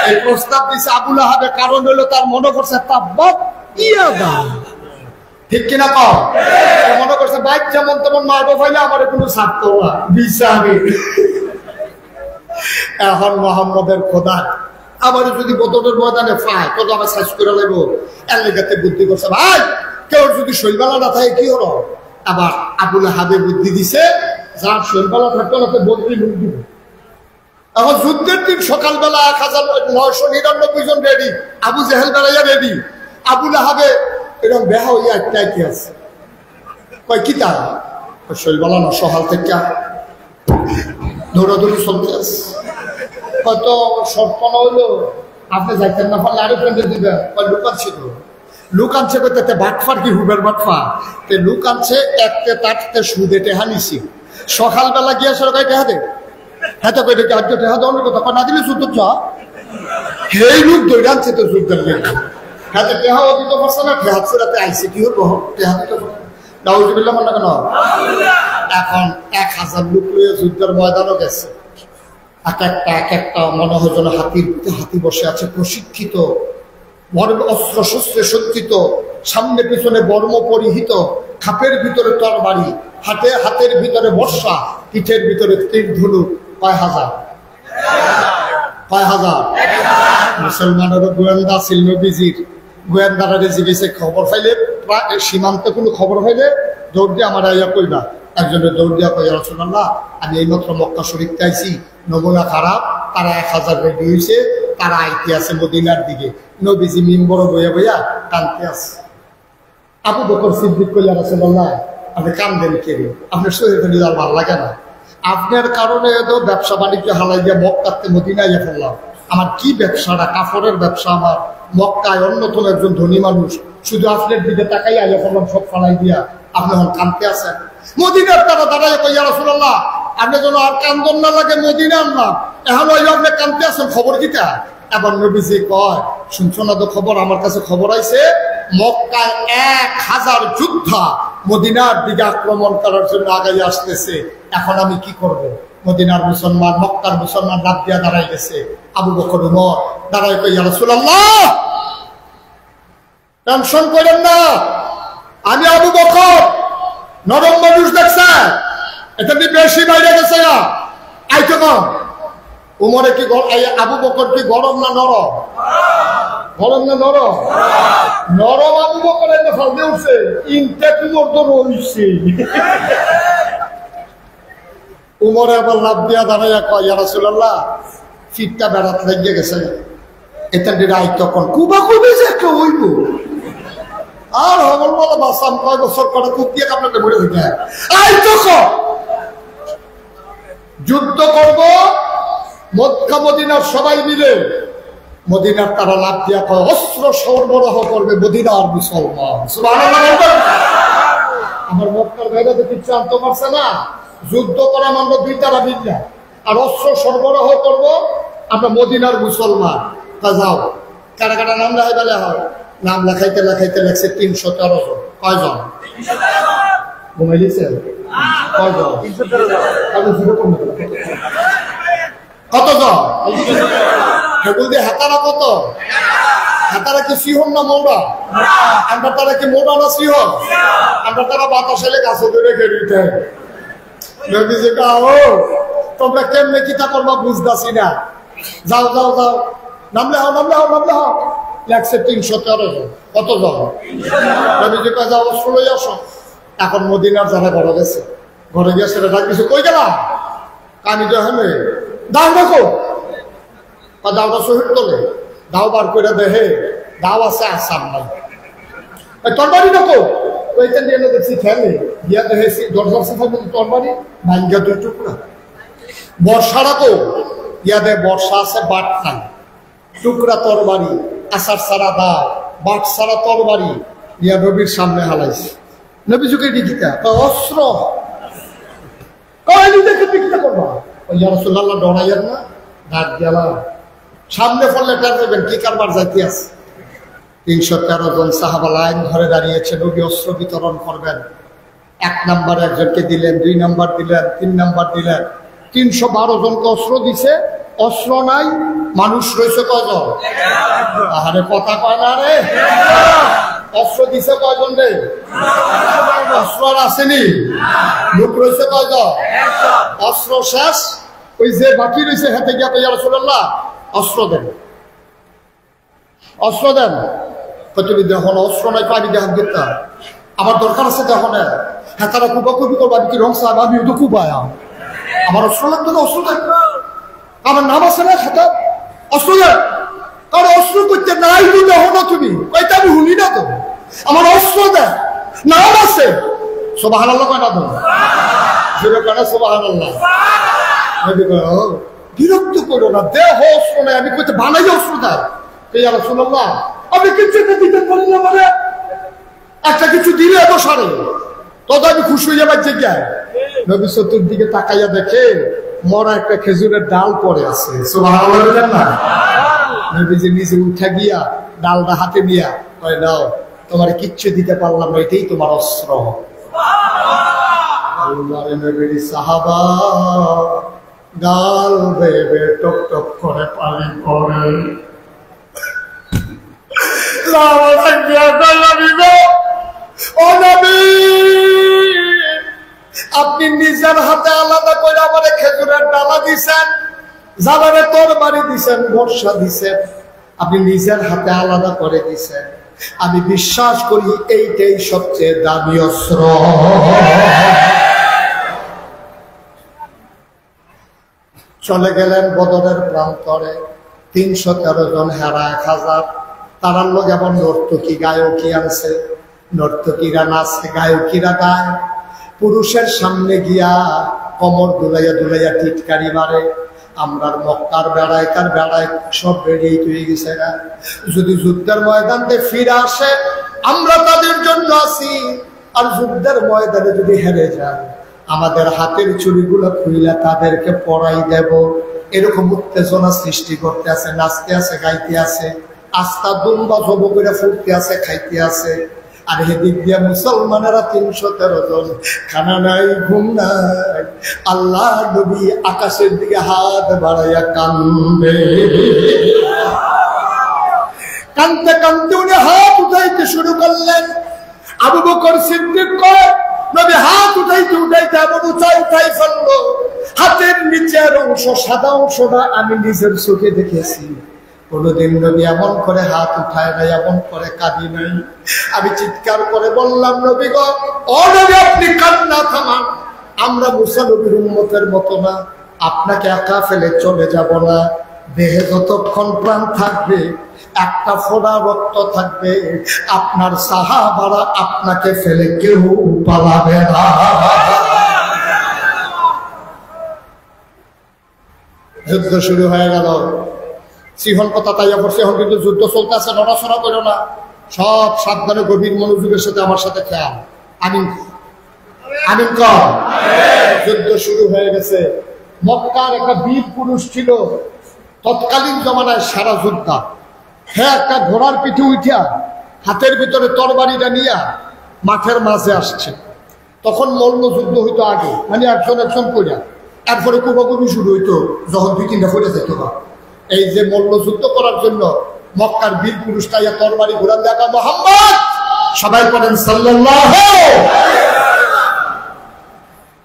এই প্রস্তাব দিছে আবুল আহাবে কারণ হলো তার মনে করছে তাব্বাত ইয়াদা ঠিক কিনা কও মনে করছে বাইক যেমন তেমন মারবো ফাইলে আমার কোনো ছাড়ত না বিচারে এখন মোহাম্মদের খোদা আবার যদি বদরের ময়দানে পায় কত আবার সাইজ করে নেব এর লেগাতে বুদ্ধি করছে ভাই কেউ যদি শৈলবালা না থাকে কি হলো আবার আবুল আহাবে বুদ্ধি দিছে যার শৈলবালা থাকতো না বদলি লুট দিব এখন যুদ্ধের দিন সকালবেলা 1999 জন রেডি আবু জেহেল বেড়াইয়া রেডি আবুল আহাবে এরকম বেহা হইয়া একটা কি আছে কয় কি তা শৈল বলা না সকাল থেকে দৌড়াদৌড়ি চলতে আছে হয়তো সরপনা হইলো আপনি যাইতেন না পারলে আরো ফ্রেন্ডে দিবেন লুক আনছে তো লুক আনছে করতে বাটফার কি হুবের বাটফা লুক আনছে একতে তাটতে সুদে টেহা নিছি সকালবেলা গিয়া সরকার টেহা দে হ্যাঁ তো কই টেহা দেওয়ার কথা না দিলে সুদ চা সেই লোক দৌড়ে আনছে তো যুদ্ধের লেগে হ্যাঁ তো টেহাও দিতে পারছে না টেহা রাতে আইসি কি হবো টেহা দিতে দাউজুবিল্লাহ মনে কেন এখন 1000 লোক লইয়া যুদ্ধের ময়দানও গেছে এক একটা মনে হয় যেন হাতি বসে আছে প্রশিক্ষিত অস্ত্র শস্ত্রে সজ্জিত সামনে পিছনে বর্ম পরিহিত খাপের ভিতরে তরবারি হাতের ভিতরে বর্ষা পিঠের ভিতরে তীর ধনুক কয় হাজার মুসলমানেরও গোয়েন্দা ছিল নবীজির গোয়েন্দারা জিজ্ঞেসে খবর পাইলে সীমান্তে কোনো খবর পাইলে দৌড় দিয়ে আমার আইয়া কইবা একজনের দৌড় দিয়া কই রাসূলুল্লাহ আমি এইমাত্র মক্কা শরীফতে আইছি নমুনা খারাপ তারা 1000 রেডি হয়েছে তারা আইতে আছে মদিনার দিকে নবীজি মিম্বর বইয়া বইয়া কানতে আছে আবু বকর সিদ্দিক কইলা রাসূলুল্লাহ আপনি কান্দেন কেন আপনার শরীরে নিজের ভালো লাগে না আপনার কারণে তো ব্যবসা বাণিজ্য হালাই দিয়ে মক্কাতে মদিনায় ফেললাম আমার কি ব্যবসাটা কাপড়ের ব্যবসা আমার মক্কায় অন্যতম একজন ধনী মানুষ শুধু আপনার দিকে তাকাই আইয়া ফেললাম সব ফালাই দিয়া আপনি এখন কানতে আছেন মদিনার তারা দাঁড়াইয়া কইয়া রাসূলুল্লাহ আপনি যেন আর কান্দন না লাগে মদিনার না এখন ওই আপনি কানতে আছেন খবর কিটা এবার নবীজি কয় শুনছো না তো খবর আমার কাছে খবর আইছে মক্কায় 1000 যোদ্ধা মদিনার দিকে আক্রমণ করার জন্য আগাই আসতেছে এখন আমি কি করব মদিনার মুসলমান মক্কার মুসলমান রাত দিয়া দাঁড়াই গেছে আবু বকর উমর দাঁড়াই কইয়া রাসূলুল্লাহ টেনশন করেন না আমি আবু বকর নরম মানুষ দেখছে এটা বেশি বাইরে গেছে না আইতো কম উমরে কি আবু বকর কি গরম না নরম গরম না নরম নরম আবু বকর এনে ফালতে উঠছে ইনটেক মর্দন হইছে উমরে আবার লাভ দিয়া দাঁড়াইয়া কয় ইয়া রাসূলুল্লাহ ফিটটা বেড়াতে লাগিয়ে গেছে এটা দিরাই তখন কুবা কুবি যে কেউ হইব আর হবল বলা বাসাম কয় বছর করে খুব দিয়ে আপনাকে বলে দিতে আই তখন যুদ্ধ করব মক্কা মদিনার সবাই মিলে মদিনার তারা লাভ দিয়া কয় অস্ত্র সরবরাহ করবে মদিনার মুসলমান সুবহানাল্লাহ আমার মক্কার ভাইরা তো কিছু আনতে পারছে না যুদ্ধ করা মানব 2 তারা বিদ্যা আর অস্ত্র সরবরাহ করব আমরা মদিনার মুসলমান তা যাও কারা কারা নাম লেখাই বেলা হয় নাম লেখাইতে লেখাইতে লেখছে 313 জন কয়জন ঘুমাই লিখছে কয়জন 313 কতজন সেগুলো দিয়ে হাতারা কত হাতারা কি সিহন না মৌরা আমরা তারা কি মোড়া না সিহন আমরা তারা বাতাসে গাছে ধরে খেলিতে তোমরা কেমনে কিতা করবা বুঝতেছি না যাও যাও যাও নামলে হও নামলে হও নামলে হও লাগছে 313 জন কতজন নবীজি কয় যাও অস্ত্র লই আসো এখন মদিনার যারা ঘরে গিয়ে সেটা ডাক দিছে কই গেলাম আমি তো হেমে দাও দেখো দাওটা শহীদ তোলে দাও বার করে দেহে দাও আছে আসাম নাই তরবারি দেখো ওইখান দিয়ে দেখছি খেলে গিয়া দেখেছি দরজার সাথে তরবারি ভাঙ্গা 2 টুকরা বর্ষা রাখো ইয়া দে বর্ষা আছে বাট নাই টুকরা তরবারি আসার সারা দাও বাট সারা তরবারি ইয়া নবীর সামনে হালাইছে নবী যুগে দিকিতা অস্ত্র কইলি দেখে দিকিতা করবা ইয়া রাসূলুল্লাহ ডরাইয়েন না ডাক গেলাম সামনে পড়লে টের পাবেন কি কারবার যাইতে আছে 313 জন সাহাবা লাইন ধরে দাঁড়িয়েছে নবী অস্ত্র বিতরণ করবেন 1 নাম্বার একজনকে দিলেন 2 নাম্বার দিলেন 3 নাম্বার দিলেন 312 জনকে অস্ত্র দিছে অস্ত্র নাই মানুষ রয়েছে কয়জন আরে কথা কয় না রে অস্ত্র দিছে কয়জন রে অস্ত্র আর আসেনি লোক রয়েছে কয়জন অস্ত্র শেষ ওই যে বাকি রয়েছে হাতে গিয়া ইয়া রাসূলুল্লাহ অস্ত্র দেন অস্ত্র দেন তুমি দেখো অস্ত্র নাই পানি দেখান দিতা আমার দরকার আছে দেখো না হ্যাঁ তারা কুবা কুবি করবো আমি কি রং সাহেব আমি তো কুবায়া আমার অস্ত্র লাগতো না অস্ত্র দেন আমার নাম আছে না খাতা অস্ত্র দেন কারণ অস্ত্র করতে নাই তো দেখো না তুমি কইটা আমি হুলি না তো আমার অস্ত্র দেয়, নাম আছে। সুবহানাল্লাহ কয় না তো? জোরে কয় না সুবহানাল্লাহ? নবী কয়, ও বিরক্ত করো না, দেহ অস্ত্র নেই, আমি কইতে বানাই অস্ত্র দেয়। ইয়া রাসূলুল্লাহ, আপনি কিছু দিতে পারেন না, মানে একটা কিছু দিলে এত সারে, তত আমি খুশি হয়ে যাবার জায়গায়। নবী চতুর্দিকে তাকাইয়া দেখে মরা একটা খেজুরের ডাল পড়ে আছে। সুবহানাল্লাহ বলেন না? নবীজি নিজে উঠা গিয়া ডালটা হাতে নিয়া কয়, নাও, তোমার কিচ্ছু দিতে পারলাম না, এটাই তোমার অস্ত্র। আল্লাহর নবীর সাহাবা গাল বেয়ে টক টক করে পানি পড়ে। আপনি নিজের হাতে আলাদা করে আমার খেজুরের ডালা দিছেন, জালারে তরবারি দিছেন, বর্ষা দিছেন, আপনি নিজের হাতে আলাদা করে দিছেন। আমি বিশ্বাস করি এইটাই সবচেয়ে দামি অস্ত্র। চলে গেলেন বদরের প্রান্তরে, 313 জন হেরা 1000। তারার লোক এমন নর্তকী গায়কী আনছে, নর্তকীরা নাচে, গায়কীরা গায়। পুরুষের সামনে গিয়া কমর দুলাইয়া দুলাইয়া টিটকারি মারে। আমরার মক্কার বেড়ায় কার বেড়ায় সব বেড়েই তৈরি গেছে না। যদি যুদ্ধের ময়দানে ফিরে আসে আমরা তাদের জন্য আছি, আর যুদ্ধের ময়দানে যদি হেরে যায় আমাদের হাতের চুড়িগুলো খুইলা তাদেরকে পরাই দেব। এরকম উত্তেজনা সৃষ্টি করতে আছে, নাচতে আছে, গাইতে আছে, আস্তা দুম্বা জব করে ফুটতে আছে, খাইতে আছে। আর এদিক দিয়ে মুসলমানেরা 313 জন, খানা নাই, ঘুম নাই। আল্লাহ নবী আকাশের দিকে হাত বাড়াইয়া কান্দে। কান্দতে কান্দতে উনি হাত উঠাইতে শুরু করলেন। আবু বকর সিদ্দিক কয়, নবী হাত উঠাইতে উঠাইতে এমন উঠাই ফেললো, হাতের নিচের অংশ সাদা অংশটা আমি নিজের চোখে দেখেছি। কোনদিন নবী এমন করে হাত উঠায় নাই, এমন করে কাঁদি নাই। আমি চিৎকার করে বললাম, নবী গো, ও নবী, আপনি কান্না থামান। আমরা মুসা নবীর উম্মতের মতো না, আপনাকে একা ফেলে চলে যাব না। দেহে যতক্ষণ প্রাণ থাকবে, একটা ফোঁটা রক্ত থাকবে, আপনার সাহাবারা আপনাকে ফেলে কেউ পালাবে না। যুদ্ধ শুরু হয়ে গেল। সিহন কথা তাইয়া পড়ছে, এখন কিন্তু যুদ্ধ চলতেছে, নড়াচড়া করো না, সব সাবধানে গভীর মনোযোগের সাথে আমার সাথে খেয়াল। আমিন আমিন কর। যুদ্ধ শুরু হয়ে গেছে। মক্কার একটা বীর পুরুষ ছিল তৎকালীন জমানায় সারা যোদ্ধা। হ্যাঁ, একটা ঘোড়ার পিঠে উঠিয়া হাতের ভিতরে তরবারিটা নিয়া মাঠের মাঝে আসছে। তখন মল্ল যুদ্ধ হইতো আগে, মানে একজন একজন করিয়া, এরপরে কুবাকুবি শুরু হইতো যখন 2-3টা করে যেত না। এই যে মল্ল যুদ্ধ করার জন্য মক্কার বীর পুরুষটা ইয়া তরবারি ঘোরান দেখা, মুহাম্মদ, সবাই করেন সাল্লাল্লাহু,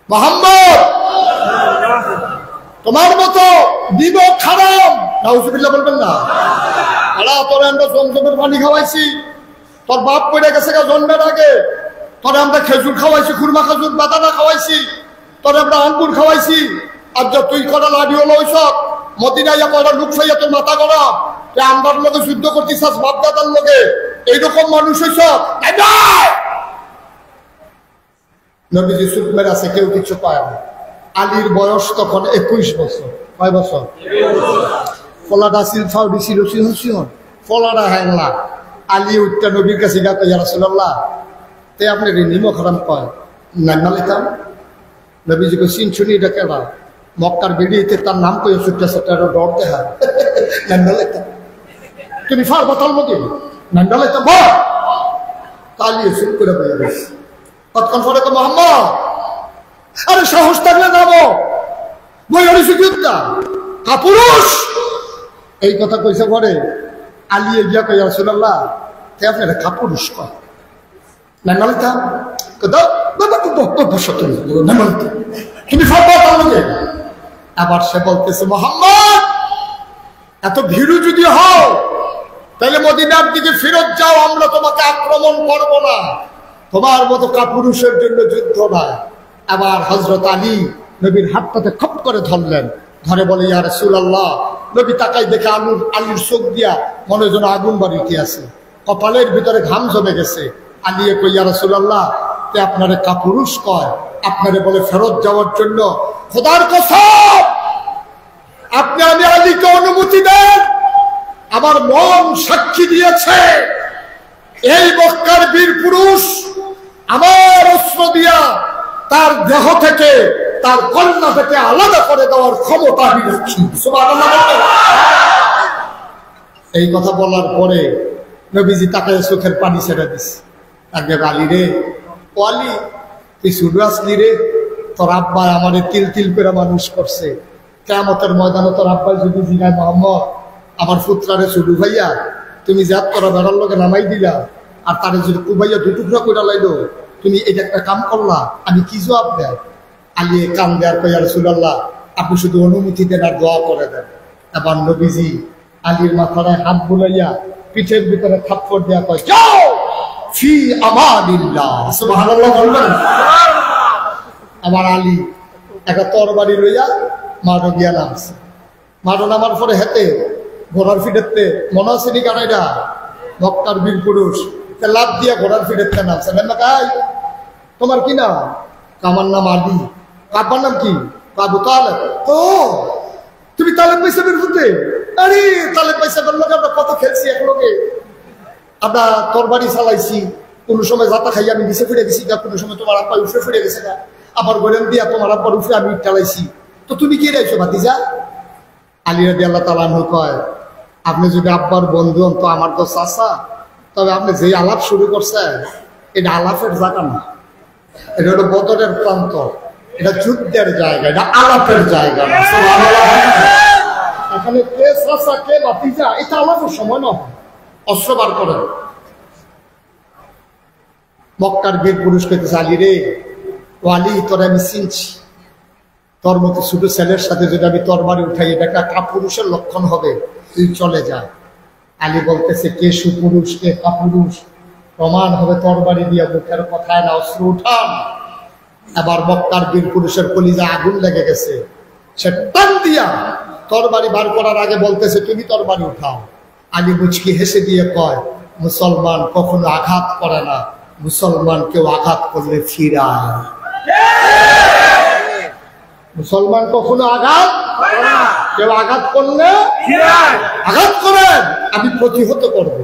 মুহাম্মদ তোমার মতো দিব খারাপ, নাউজুবিল্লাহ বলবেন না। আলা তোরে আমরা জমজমের পানি খাওয়াইছি, তোর বাপ পড়ে গেছে জন্মের আগে, তোরে আমরা খেজুর খাওয়াইছি, খুরমা খেজুর বাদানা খাওয়াইছি, তোরে আমরা আঙ্গুর খাওয়াইছি। আর যা তুই করা লাড়ি হলো ওইসব মদিনাইয়া করা লুক ফাইয়া তোর মাথা গরম, তুই আমরার লোকে যুদ্ধ করতেছিস বাপদাদার লোকে, এইরকম মানুষ ওইসব। নবীজি চুপ মেরে আছে, কেউ কিছু পায় না। আলীর বয়স তখন 21 বছর। কয় বছর? ফলাটা সিলফাও দিছিল, সিহন ফলাটা হ্যাংলা। আলী উঠটা নবীর কাছে গা কই, ইয়া রাসূলুল্লাহ, তে আপনি নিমক হারাম কয় নান্না লেতাম। নবীজি কই, চিন শুনি এটা কেডা? মক্কার বেরিয়েতে তার নাম কই ছুটতে ছুটতে ডর দেখা নান্না লেতাম। তুমি ফার বতাল মগে নান্না লেতাম বল। তালি শুরু করে বইয়া গেছে। কতক্ষণ পরে তো, মুহাম্মদ, আরে সাহস থাকলে যাবো, কাপুরুষ, এই কথা কইছে পরে আলী গিয়া কই, রাসূলুল্লাহ, তে আপনি কাপুরুষ কয় না নালতাম তুমি আবার সে বলতেছে, মুহাম্মদ, এত ভীরু যদি হও তাহলে মদিনার দিকে ফেরত যাও, আমরা তোমাকে আক্রমণ করবো না, তোমার মতো কাপুরুষের জন্য যুদ্ধ না। আবার হযরত আলী নবীর হাতটাতে খপ করে ধরলেন, ধরে বলে, ইয়া রাসূলুল্লাহ। নবী তাকাই দেখে আলীর চোখ দিয়া মনে যেন আগুন বাড়িতে আছে। কপালের ভিতরে ঘাম জমে গেছে। আলিয়ে কই ইয়া রাসূলুল্লাহ, তে আপনারে কাপুরুষ কয়, আপনারে বলে ফেরত যাওয়ার জন্য। খোদার কসম, আপনি আমি আলীকে অনুমতি দেন। আমার মন সাক্ষী দিয়েছে এই মক্কার বীর পুরুষ আমার অস্ত্র দিয়া তার দেহ থেকে, তার কন্যা থেকে আলাদা করে দেওয়ার ক্ষমতা আমি রাখি। সুবহানাল্লাহ। এই কথা বলার পরে নবীজি তাকে চোখের পানি ছেড়ে দিছে। আগে আলী রে, ও আলী, তুই শুধু আসলি রে, তোর আব্বাই আমারে তিল তিল করে মানুষ করছে। কিয়ামতের ময়দানে তোর আব্বাই যদি জিগায়, মোহাম্মদ আমার পুত্রারে শুধু ভাইয়া তুমি যা তোরা বেড়ার লোকে নামাই দিলা, আর তারে যদি কুবাইয়া দুটুকরা করে লাইলো, তুমি এটা একটা কাম করলা, আমি কি জবাব দেয়? আলী কাম দেয়ার কই, ইয়া রাসূলুল্লাহ আপনি শুধু অনুমতি দেন আর দোয়া করে দেন। এবার নবীজি আলীর মাথায় হাত বুলাইয়া পিঠের ভিতরে থাপ্পড় দেয়া কয়, যাও ফি আমানিল্লাহ। সুবহানাল্লাহ বলবেন। আমার আলী একটা তরবারি লইয়া মাঠে গিয়া নামছে। মাঠে নামার পরে হেঁটে ঘোড়ার ফিটেতে, মনে আছে নি কানাইটা মক্কার বীর পুরুষ, লাভ দিয়া ঘোড়ার ফিটেতে নামছে। কাই তোমার কি নাম? আমার নাম আলী। আব্বার নাম কি? আবু তালেব। ও তুমি তালেব পয়সা বের হতে? আরে তালেব পয়সা বের লোক আমরা কত খেলছি একলোকে, আমরা তরবারি চালাইছি, কোন সময় যাতা খাই আমি নিচে ফিরে গেছি গা, কোন সময় তোমার আব্বা উঠে ফিরে গেছে গা, আবার গোলেন দিয়া তোমার আব্বার উঠে আমি চালাইছি। তো তুমি কি রাইছো ভাতিজা? আলী রাদিয়াল্লাহু তাআলা আনহু কয়, আপনি যদি আব্বার বন্ধু হন তো আমার তো চাচা, তবে আপনি যে আলাপ শুরু করছেন এটা আলাপের জায়গা না, এটা হলো বদরের প্রান্ত, এটা যুদ্ধের জায়গা, এটা আলাপের জায়গা না। এখানে কে চাচা কে ভাতিজা এটা আলাপের সময় নয়। অস্ত্র বার করেন। মক্কার বীর পুরুষ কইতেছে, আলী রে, ও আলী তোরা আমি চিনছি, তোর মতো ছোট ছেলের সাথে যদি আমি তরবারি উঠাই এটা একটা কাপুরুষের লক্ষণ হবে, তুই চলে যা। আলী বলতেছে, কে সুপুরুষ কে কাপুরুষ প্রমাণ হবে তরবারি দিয়ে, মুখের কথায় না, অস্ত্র উঠান। এবার মক্কার বীর পুরুষের কলিজা আগুন লেগে গেছে, সে টান দিয়া তরবারি বার করার আগে বলতেছে, তুমি তরবারি উঠাও। আলী মুচকি হেসে দিয়ে কয়, মুসলমান কখনো আঘাত করে না, মুসলমান কেউ আঘাত করলে ফিরায়। মুসলমান কখনো আঘাত, কেউ আঘাত করলে আঘাত করেন, আমি প্রতিহত করব।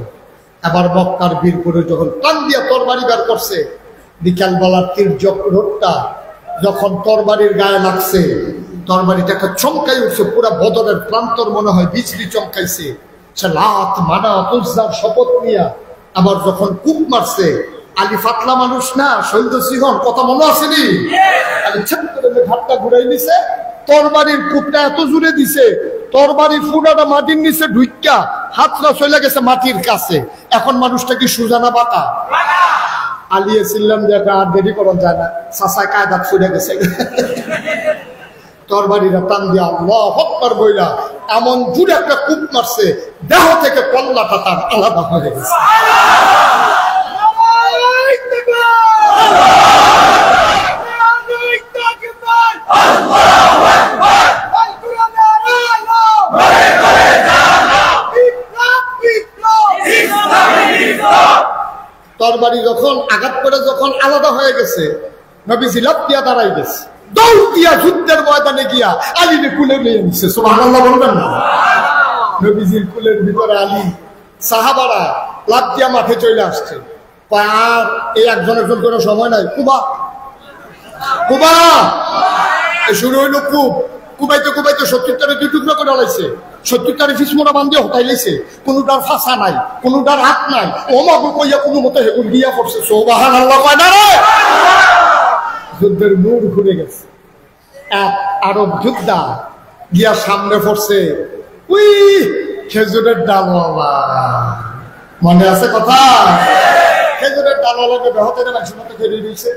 এবার মক্কার বীর পুরুষ যখন টান দিয়া তরবারি বের করছে, বিকাল বেলার তির্যক রোদটা যখন তরবারির গায়ে লাগছে, তরবারিটা একটা চমকাই উঠছে, পুরা বদরের প্রান্তর মনে হয় বিজলি চমকাইছে। সে লাত মানাত উজ্জার শপথ নিয়া আবার যখন কূপ মারছে, আলী ফাতলা মানুষ না, শৈল সিংহন কথা মনে আসেনি, আলী ছেদ করে ঘাটটা ঘুরাই নিছে, তরবারির কূপটা এত জুড়ে দিছে, তরবারির ফুটাটা মাটির নিচে ঢুইকা হাতটা চলে গেছে মাটির কাছে। এখন মানুষটা কি সুজানা বাঁকা? আলিয়ে ছিলাম যে আর দেরি করা যায় না, চাচায় কায়দাত ফুটে গেছে। তরবারিরা টান দিয়া আল্লাহু আকবার বইলা এমন জুড়ে একটা কূপ মারছে, দেহ থেকে কল্লাটা তার আলাদা হয়ে গেছে। তরবারি যখন আঘাত করে যখন আলাদা হয়ে গেছে, নবীজি লাফ দিয়া দাঁড়াই গেছে, দৌড় দিয়া যুদ্ধের ময়দানে গিয়া আলীকে কুলে নিয়ে নিচ্ছে। সুবহানাল্লাহ বলবেন না? নবীজির কুলের ভিতরে আলী, সাহাবারা লাফ দিয়া মাঠে চলে আসছে। আর এই একজনের জন্য কোনো সময় নাই, কুবা কুবা শুরু হইল কূপ, কুবাইতে কুবাইতে ৭০টারে দুই টুকরো করে লাইছে, ৭০টারে ফিসমোনা বান্ধিয়ে হতাই লাইছে, কোনোটার ফাঁসা নাই, কোনোটার হাত নাই, ও মাগু কইয়া কোনো মতো হেগুল গিয়া পড়ছে। সুবহানাল্লাহ কয় না রে? যুদ্ধের মোড় ঘুরে গেছে। এক আরব যোদ্ধা গিয়া সামনে পড়ছে, উই খেজুরের ডালওয়ালা, মনে আছে কথা? খেজুরের ডালওয়ালাকে বেহতের মানুষের মতো খেলে দিয়েছে।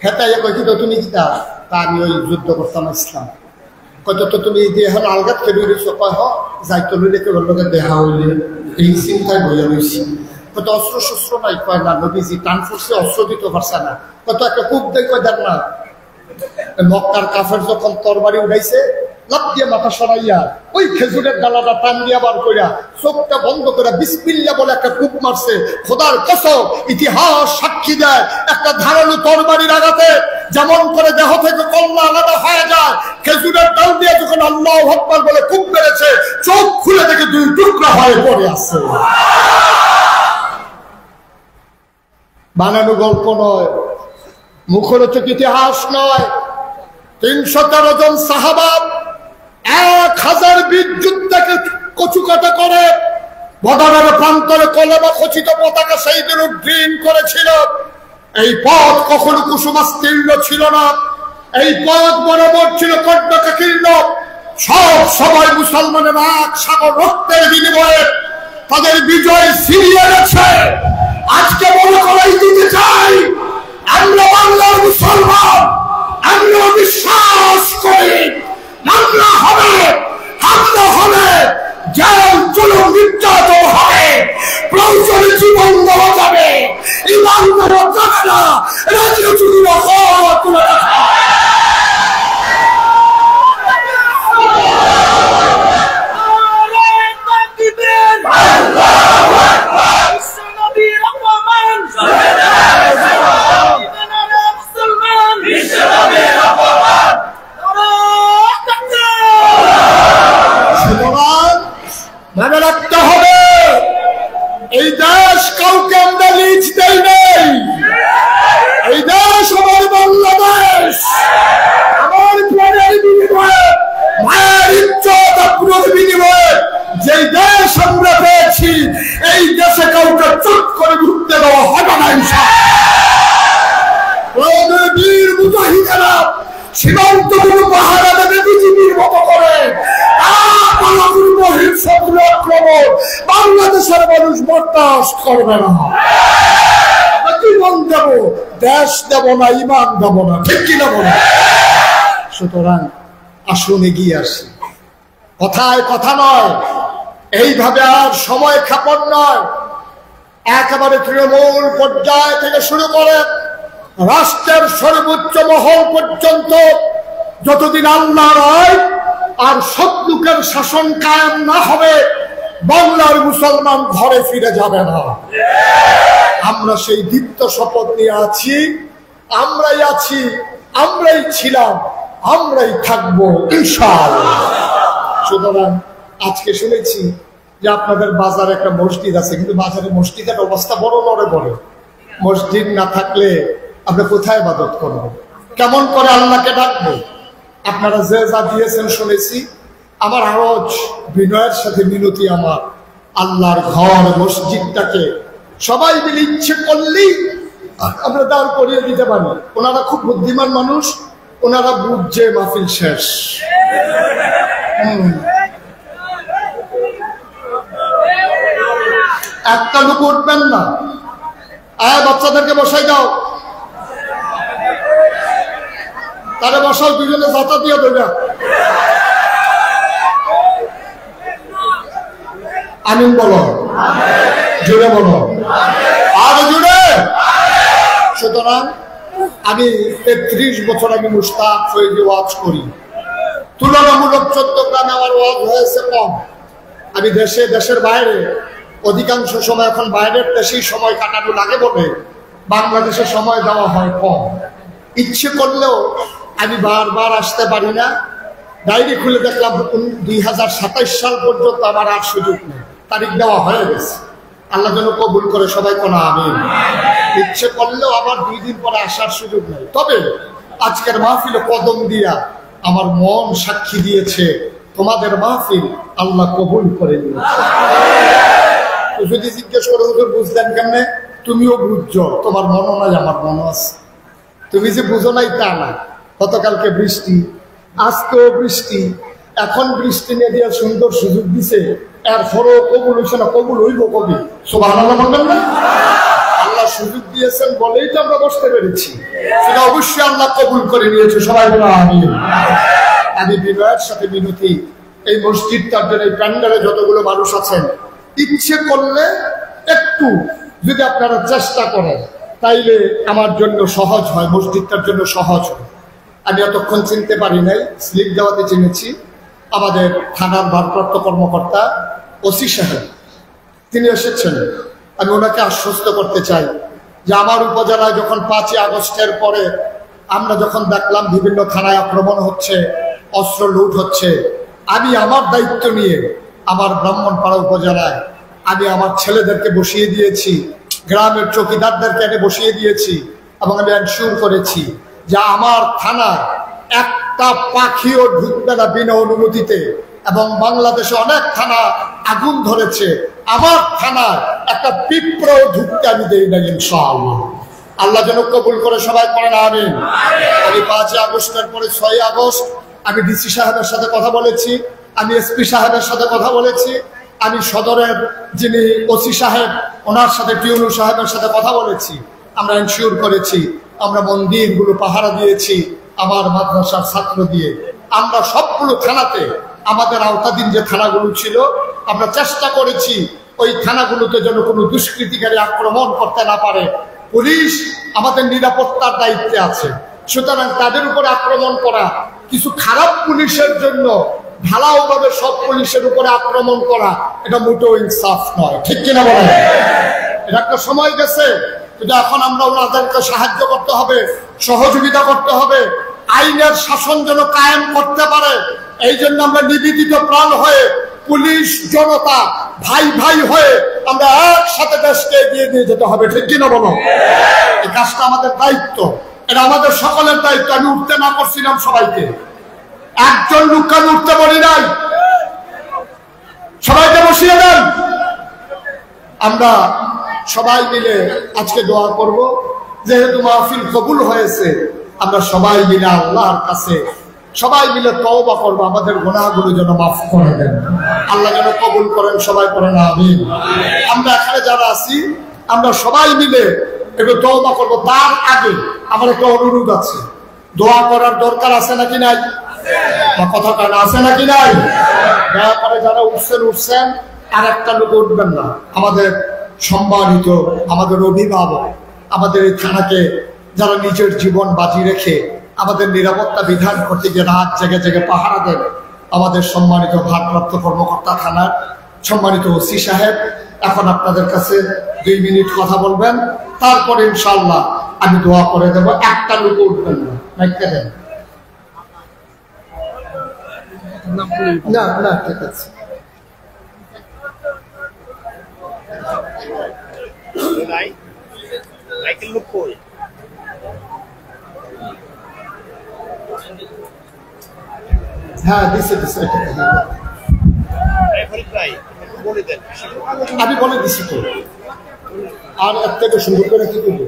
হেতাইয়া কই, কি তুমি কি তা? আমি ওই যুদ্ধ করতাম ইসলাম। কত তো তুমি এখন আলগাত খেলে দিয়েছ? কয় হ যাইতো লইলে কেবল লোকের দেহা হইলে, এই চিন্তায় বইয়া রয়েছি। কত অস্ত্র শস্ত্র নাই? কয় না, নবীজি টান ফুটছে, অস্ত্র দিতে পারছে না। কত একটা কূপ দেয়, কয় দেখ না। মক্কার কাফের যখন তরবারি উঠাইছে, লাফ দিয়ে মাথা সরাইয়া ওই খেজুরের ডালাটা টান দিয়ে বার কইরা চোখটা বন্ধ করে বিসমিল্লাহ বলে একটা কূপ মারছে। খোদার কসম, ইতিহাস সাক্ষী দেয় একটা ধারালো তরবারির আঘাতে যেমন করে দেহ থেকে কল্লা আলাদা হয়ে যায়, খেজুরের ডাল দিয়ে যখন আল্লাহু আকবার বলে কূপ মেরেছে, চোখ খুলে দেখে দুই টুকরা হয়ে পড়ে আছে। বানানো গল্প নয়, মুখরোচক ইতিহাস নয়। ৩১৩ জন সাহাবা ১০২০ যুদ্ধকে কচুকাটা করে বদরের প্রান্তরে কলেমা খচিত পতাকা সেই দিন উড্ডীন করেছিল। এই পথ কখনো কুসুমাস্তীর্ণ ছিল না, এই পথ বরাবর ছিল কর্ণকাকীর্ণ। সব সময় মুসলমানের এক সাগর রক্তের বিনিময়ে তাদের বিজয় ছিনিয়ে গেছে। আজকে মনে করাই দিতে চাই, আমরা বাংলার মুসলমান, আমরা বিশ্বাস করি মামলা হবে, হামলা হবে, জেল জুলুম নির্যাতন হবে, প্রয়োজনে জীবন দেওয়া যাবে, ইমান দেওয়া যাবে না, রাজনীতি তুলে রাখা। মনে রাখতে হবে, এই দেশ কাউকে আমরা লিজ দেই নাই। এই দেশ আমার বাংলাদেশ, আমার প্রাণের বিনিময়ে, মায়ের ইজ্জত আব্রুর বিনিময়ে যে দেশ আমরা পেয়েছি, এই দেশে কাউকে চুপ করে ঘুরতে দেওয়া হবে না। বীর মুজাহিদেরা সীমান্তগুলো পাহারা দেবে বিজিবির মতো করে। বাংলাদেশের মানুষ বরদাস্ত করবে না। জীবন দেব, দেশ দেব না, ইমান দেব না, ঠিক কিনা বলে। সুতরাং আসুন এগিয়ে আসি, কথায় কথা নয়, এইভাবে আর সময় ক্ষেপণ নয়। একেবারে তৃণমূল পর্যায় থেকে শুরু করে রাষ্ট্রের সর্বোচ্চ মহল পর্যন্ত যতদিন আল্লাহর আইন আর সৎলোকের শাসন কায়েম না হবে, বাংলার মুসলমান ঘরে ফিরে যাবে না। আমরা সেই দীপ্ত শপথ নিয়ে আছি, আমরাই আছি, আমরাই ছিলাম, আমরাই থাকবো ইনশাআল্লাহ। সুতরাং আজকে শুনেছি যে আপনাদের বাজারে একটা মসজিদ আছে, কিন্তু বাজারে মসজিদের অবস্থা বড় নড়ে বড়ে। মসজিদ না থাকলে আপনি কোথায় ইবাদত করবেন? কেমন করে আল্লাহকে ডাকবো? আপনারা যে যা দিয়েছেন শুনেছি, আমার আরজ বিনয়ের সাথে মিনতি, আমার আল্লাহর ঘর মসজিদটাকে সবাই মিলে ইচ্ছে করলেই আমরা দাঁড় করিয়ে দিতে পারি। ওনারা খুব বুদ্ধিমান মানুষ, ওনারা বুঝছে মাহফিল শেষ। একটা লোক উঠবেন না, বাচ্চাদেরকে বসাই দাও, তারা বসাও, দুজনে যাতা দিয়ে দেবে। আমিন বলো, জোরে বলো, আরো জোরে। সুতরাং আমি ৩৩ বছর আমি মুশতাক হয়ে যে ওয়াজ করি, তুলনামূলক চট্টগ্রামে আমার ওয়াজ হয়েছে কম। আমি দেশে, দেশের বাইরে অধিকাংশ সময় এখন বাইরের দেশেই সময় কাটানো লাগে বলে বাংলাদেশে সময় দেওয়া হয় কম। ইচ্ছে করলেও আমি বারবার আসতে পারি না। ডায়েরি খুলে দেখলাম 2027 সাল পর্যন্ত আমার আর সুযোগ নেই, তারিখ দেওয়া হয়ে গেছে। আল্লাহ যেন কবুল করে, সবাই কোনো আমিন। ইচ্ছে করলেও আবার 2 দিন পরে আসার সুযোগ নেই। তবে আজকের মাহফিলে কদম দিয়া আমার মন সাক্ষী দিয়েছে, তোমাদের মাহফিল আল্লাহ কবুল করে নিয়েছে। যদি জিজ্ঞেস করো হুজুর বুঝলেন কেমনে? তুমিও বুঝছো, তোমার মনও নাই, আমার মনও আছে। তুমি যে বুঝো নাই তা না। গতকালকে বৃষ্টি, আজকেও বৃষ্টি, এখন বৃষ্টি নিয়ে দিয়ে সুন্দর সুযোগ দিছে, এরপরও কবুল হইছে না। কবুল হইব কবি, সুবহানাল্লাহ বলবেন না? আল্লাহ সুযোগ দিয়েছেন বলেই তো আমরা বসতে পেরেছি, সেটা অবশ্যই আল্লাহ কবুল করে নিয়েছে। সবাই বলো আমিন। আমি বিনয়ের সাথে মিনতি, এই মসজিদটার জন্য, এই প্যান্ডেলে যতগুলো মানুষ আছেন, ইচ্ছে করলে একটু যদি আপনারা চেষ্টা করেন, তাইলে আমার জন্য সহজ হয়, মসজিদটার জন্য সহজ হয়। আমি এতক্ষণ চিনতে পারি নাই, স্লিপ দেওয়াতে চিনেছি। আমাদের থানার ভারপ্রাপ্ত কর্মকর্তা ওসি সাহেব তিনি এসেছেন। আমি ওনাকে আশ্বস্ত করতে চাই যে আমার উপজেলায় যখন 5ই আগস্টের পরে আমরা যখন দেখলাম বিভিন্ন থানায় আক্রমণ হচ্ছে, অস্ত্র লুট হচ্ছে, আমি আমার দায়িত্ব নিয়ে আমার ব্রাহ্মণপাড়া উপজেলায় আমি আমার ছেলেদেরকে বসিয়ে দিয়েছি, গ্রামের চৌকিদারদেরকে এনে বসিয়ে দিয়েছি এবং আমি এনশিওর করেছি যে আমার থানায় একটা পাখিও ঢুকবে না বিনা অনুমতিতে। এবং বাংলাদেশে অনেক থানা আগুন ধরেছে, আমার থানায় একটা পিঁপড়াও ঢুকতে আমি দেই না ইনশাআল্লাহ। আল্লাহ যেন কবুল করে, সবাই করেন আমিন। আমি 5ই আগস্টের পরে 6ই আগস্ট আমি ডিসি সাহেবের সাথে কথা বলেছি, আমি এসপি সাহেবের সাথে কথা বলেছি, আমি সদরের যিনি ওসি সাহেব ওনার সাথে টিউনু সাহেবের সাথে কথা বলেছি। আমরা এনশিওর করেছি, আমরা মন্দিরগুলো পাহারা দিয়েছি আমার মাদ্রাসার ছাত্র দিয়ে। আমরা সবগুলো থানাতে আমাদের আওতাধীন যে থানাগুলো ছিল আমরা চেষ্টা করেছি ওই থানাগুলোতে যেন কোনো দুষ্কৃতিকারী আক্রমণ করতে না পারে। পুলিশ আমাদের নিরাপত্তার দায়িত্বে আছে, সুতরাং তাদের উপরে আক্রমণ করা, কিছু খারাপ পুলিশের জন্য ঢালাও ভাবে সব পুলিশের উপরে আক্রমণ করা, এটা মোটেও ইনসাফ নয়, ঠিক কিনা বলেন? এটা একটা সময় গেছে, কিন্তু এখন আমরা ওনাদেরকে সাহায্য করতে হবে, সহযোগিতা করতে হবে, আইনের শাসন যেন কায়েম করতে পারে। এই জন্য আমরা নিবেদিত প্রাণ হয়ে পুলিশ জনতা ভাই ভাই হয়ে আমরা একসাথে দেশকে এগিয়ে নিয়ে যেতে হবে, ঠিক কিনা বলো? এই কাজটা আমাদের দায়িত্ব, এটা আমাদের সকলের দায়িত্ব। আমি উঠতে না করছিলাম সবাইকে, একজন লোককে আমি উঠতে বলি নাই, সবাইকে বসিয়ে দেন। আমরা সবাই মিলে আজকে দোয়া করব, যেহেতু মাহফিল কবুল হয়েছে আমরা সবাই মিলে আল্লাহর কাছে সবাই মিলে তওবা করব, আমাদের গুনাহগুলো যেন মাফ করে দেন, আল্লাহ যেন কবুল করেন, সবাই করেন আমিন। আমরা এখানে যারা আছি আমরা সবাই মিলে একটু তওবা করব। তার আগে আমার একটা অনুরোধ আছে, দোয়া করার দরকার আছে নাকি নাই? কথা কারণ আছে নাকি নাই? দয়া করে যারা উঠছেন আর একটা লোক উঠবেন না। আমাদের সম্মানিত, আমাদের অভিভাবক, আমাদের এই থানাকে যারা নিজের জীবন বাজি রেখে আমাদের নিরাপত্তা বিধান করতে গিয়ে রাত জেগে জেগে পাহারা দেন, আমাদের সম্মানিত ভারপ্রাপ্ত কর্মকর্তা থানার সম্মানিত ওসি সাহেব, এখন আপনাদের কাছে 2 মিনিট কথা বলবেন, তারপরে ইনশাআল্লাহ আমি দোয়া করে দেব। একটা লোক উঠবেন না, মাইকটা দেন। না না ঠিক আছে। হ্যাঁ দিছে আমি বলে দিছি তো, আর এর থেকে সুন্দর করে কি করবো?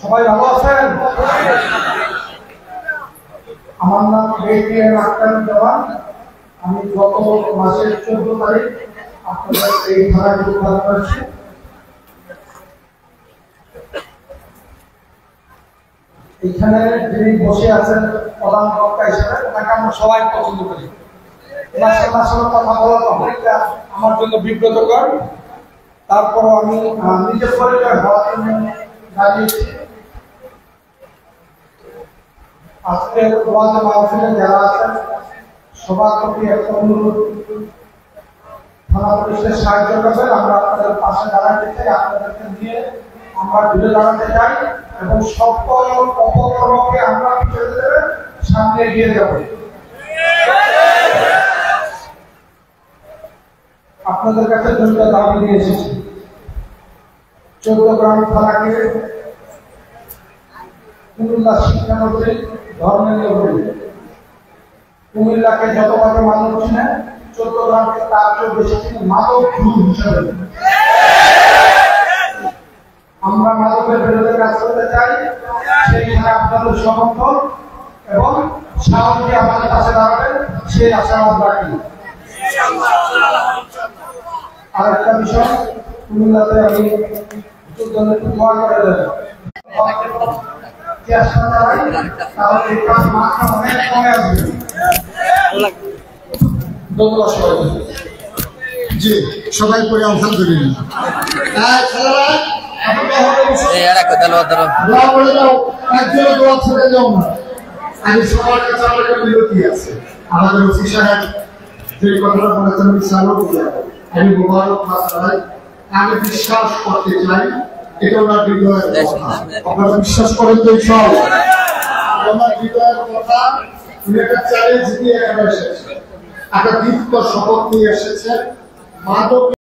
সবাই ভালো আছেন? আমার নাম দেওয়ান। আমি গত মাসের 14 তারিখ আপনাদের এই থানায় যোগদান করেছি। এখানে যিনি বসে আছেন প্রধান বক্তা হিসেবে, তাকে আমরা সবাই পছন্দ করি। ওনার সাথে কথা বলার অনেকটা আমার জন্য বিব্রতকর, তারপরও আমি নিজের পরিচয় হওয়ার জন্য দাঁড়িয়েছি। আজকে ওয়াজ মাহফিলে যারা আছেন সবার প্রতি একটা অনুরোধ, থানা পুলিশের সাহায্য করবেন। আমরা আপনাদের পাশে দাঁড়াতে চাই, আপনাদেরকে নিয়ে আমরা ঘুরে দাঁড়াতে চাই এবং সকল অপকর্মকে আমরা পিছিয়ে দেবে সামনে এগিয়ে যাব। আপনাদের কাছে দুটো দাবি নিয়ে এসেছি। 14 থানাকে কুমিল্লা শিক্ষামন্ত্রী ধর্মেন্দ্র প্রধান, কুমিল্লাকে যতভাবে মানুষ চিনে 14 তার চেয়ে বেশি মাদক হিসেবে। আমরা মাদকের বিরুদ্ধে কাজ করতে চাই, সেইখানে আপনাদের সমর্থন এবং সাহায্য আমাদের পাশে দাঁড়াবেন, সেই আশাবাদ রাখি। আরেকটা বিষয়, কুমিল্লাতে আমি দোয়া করে দেব, তাহলে এই কাজ মাত্রা অনেক কমে আসবে। ধন্যবাদ সবাই। জি সবাই করে আলহামদুলিল্লাহ। আমি সবার কাছে আমার একটা বিরতি আছে। আমাদের ওসি সাহেব যে কথাটা বলেছেন আমি মোবারক মাসাই, আমি বিশ্বাস করতে চাই এটা ওনার হৃদয়ের কথা। আপনারা বিশ্বাস করেন তো? সব আমার হৃদয়ের কথা। উনি একটা চ্যালেঞ্জ নিয়ে এখানে এসেছেন, একটা দীপ্ত শপথ নিয়ে এসেছেন। মাদক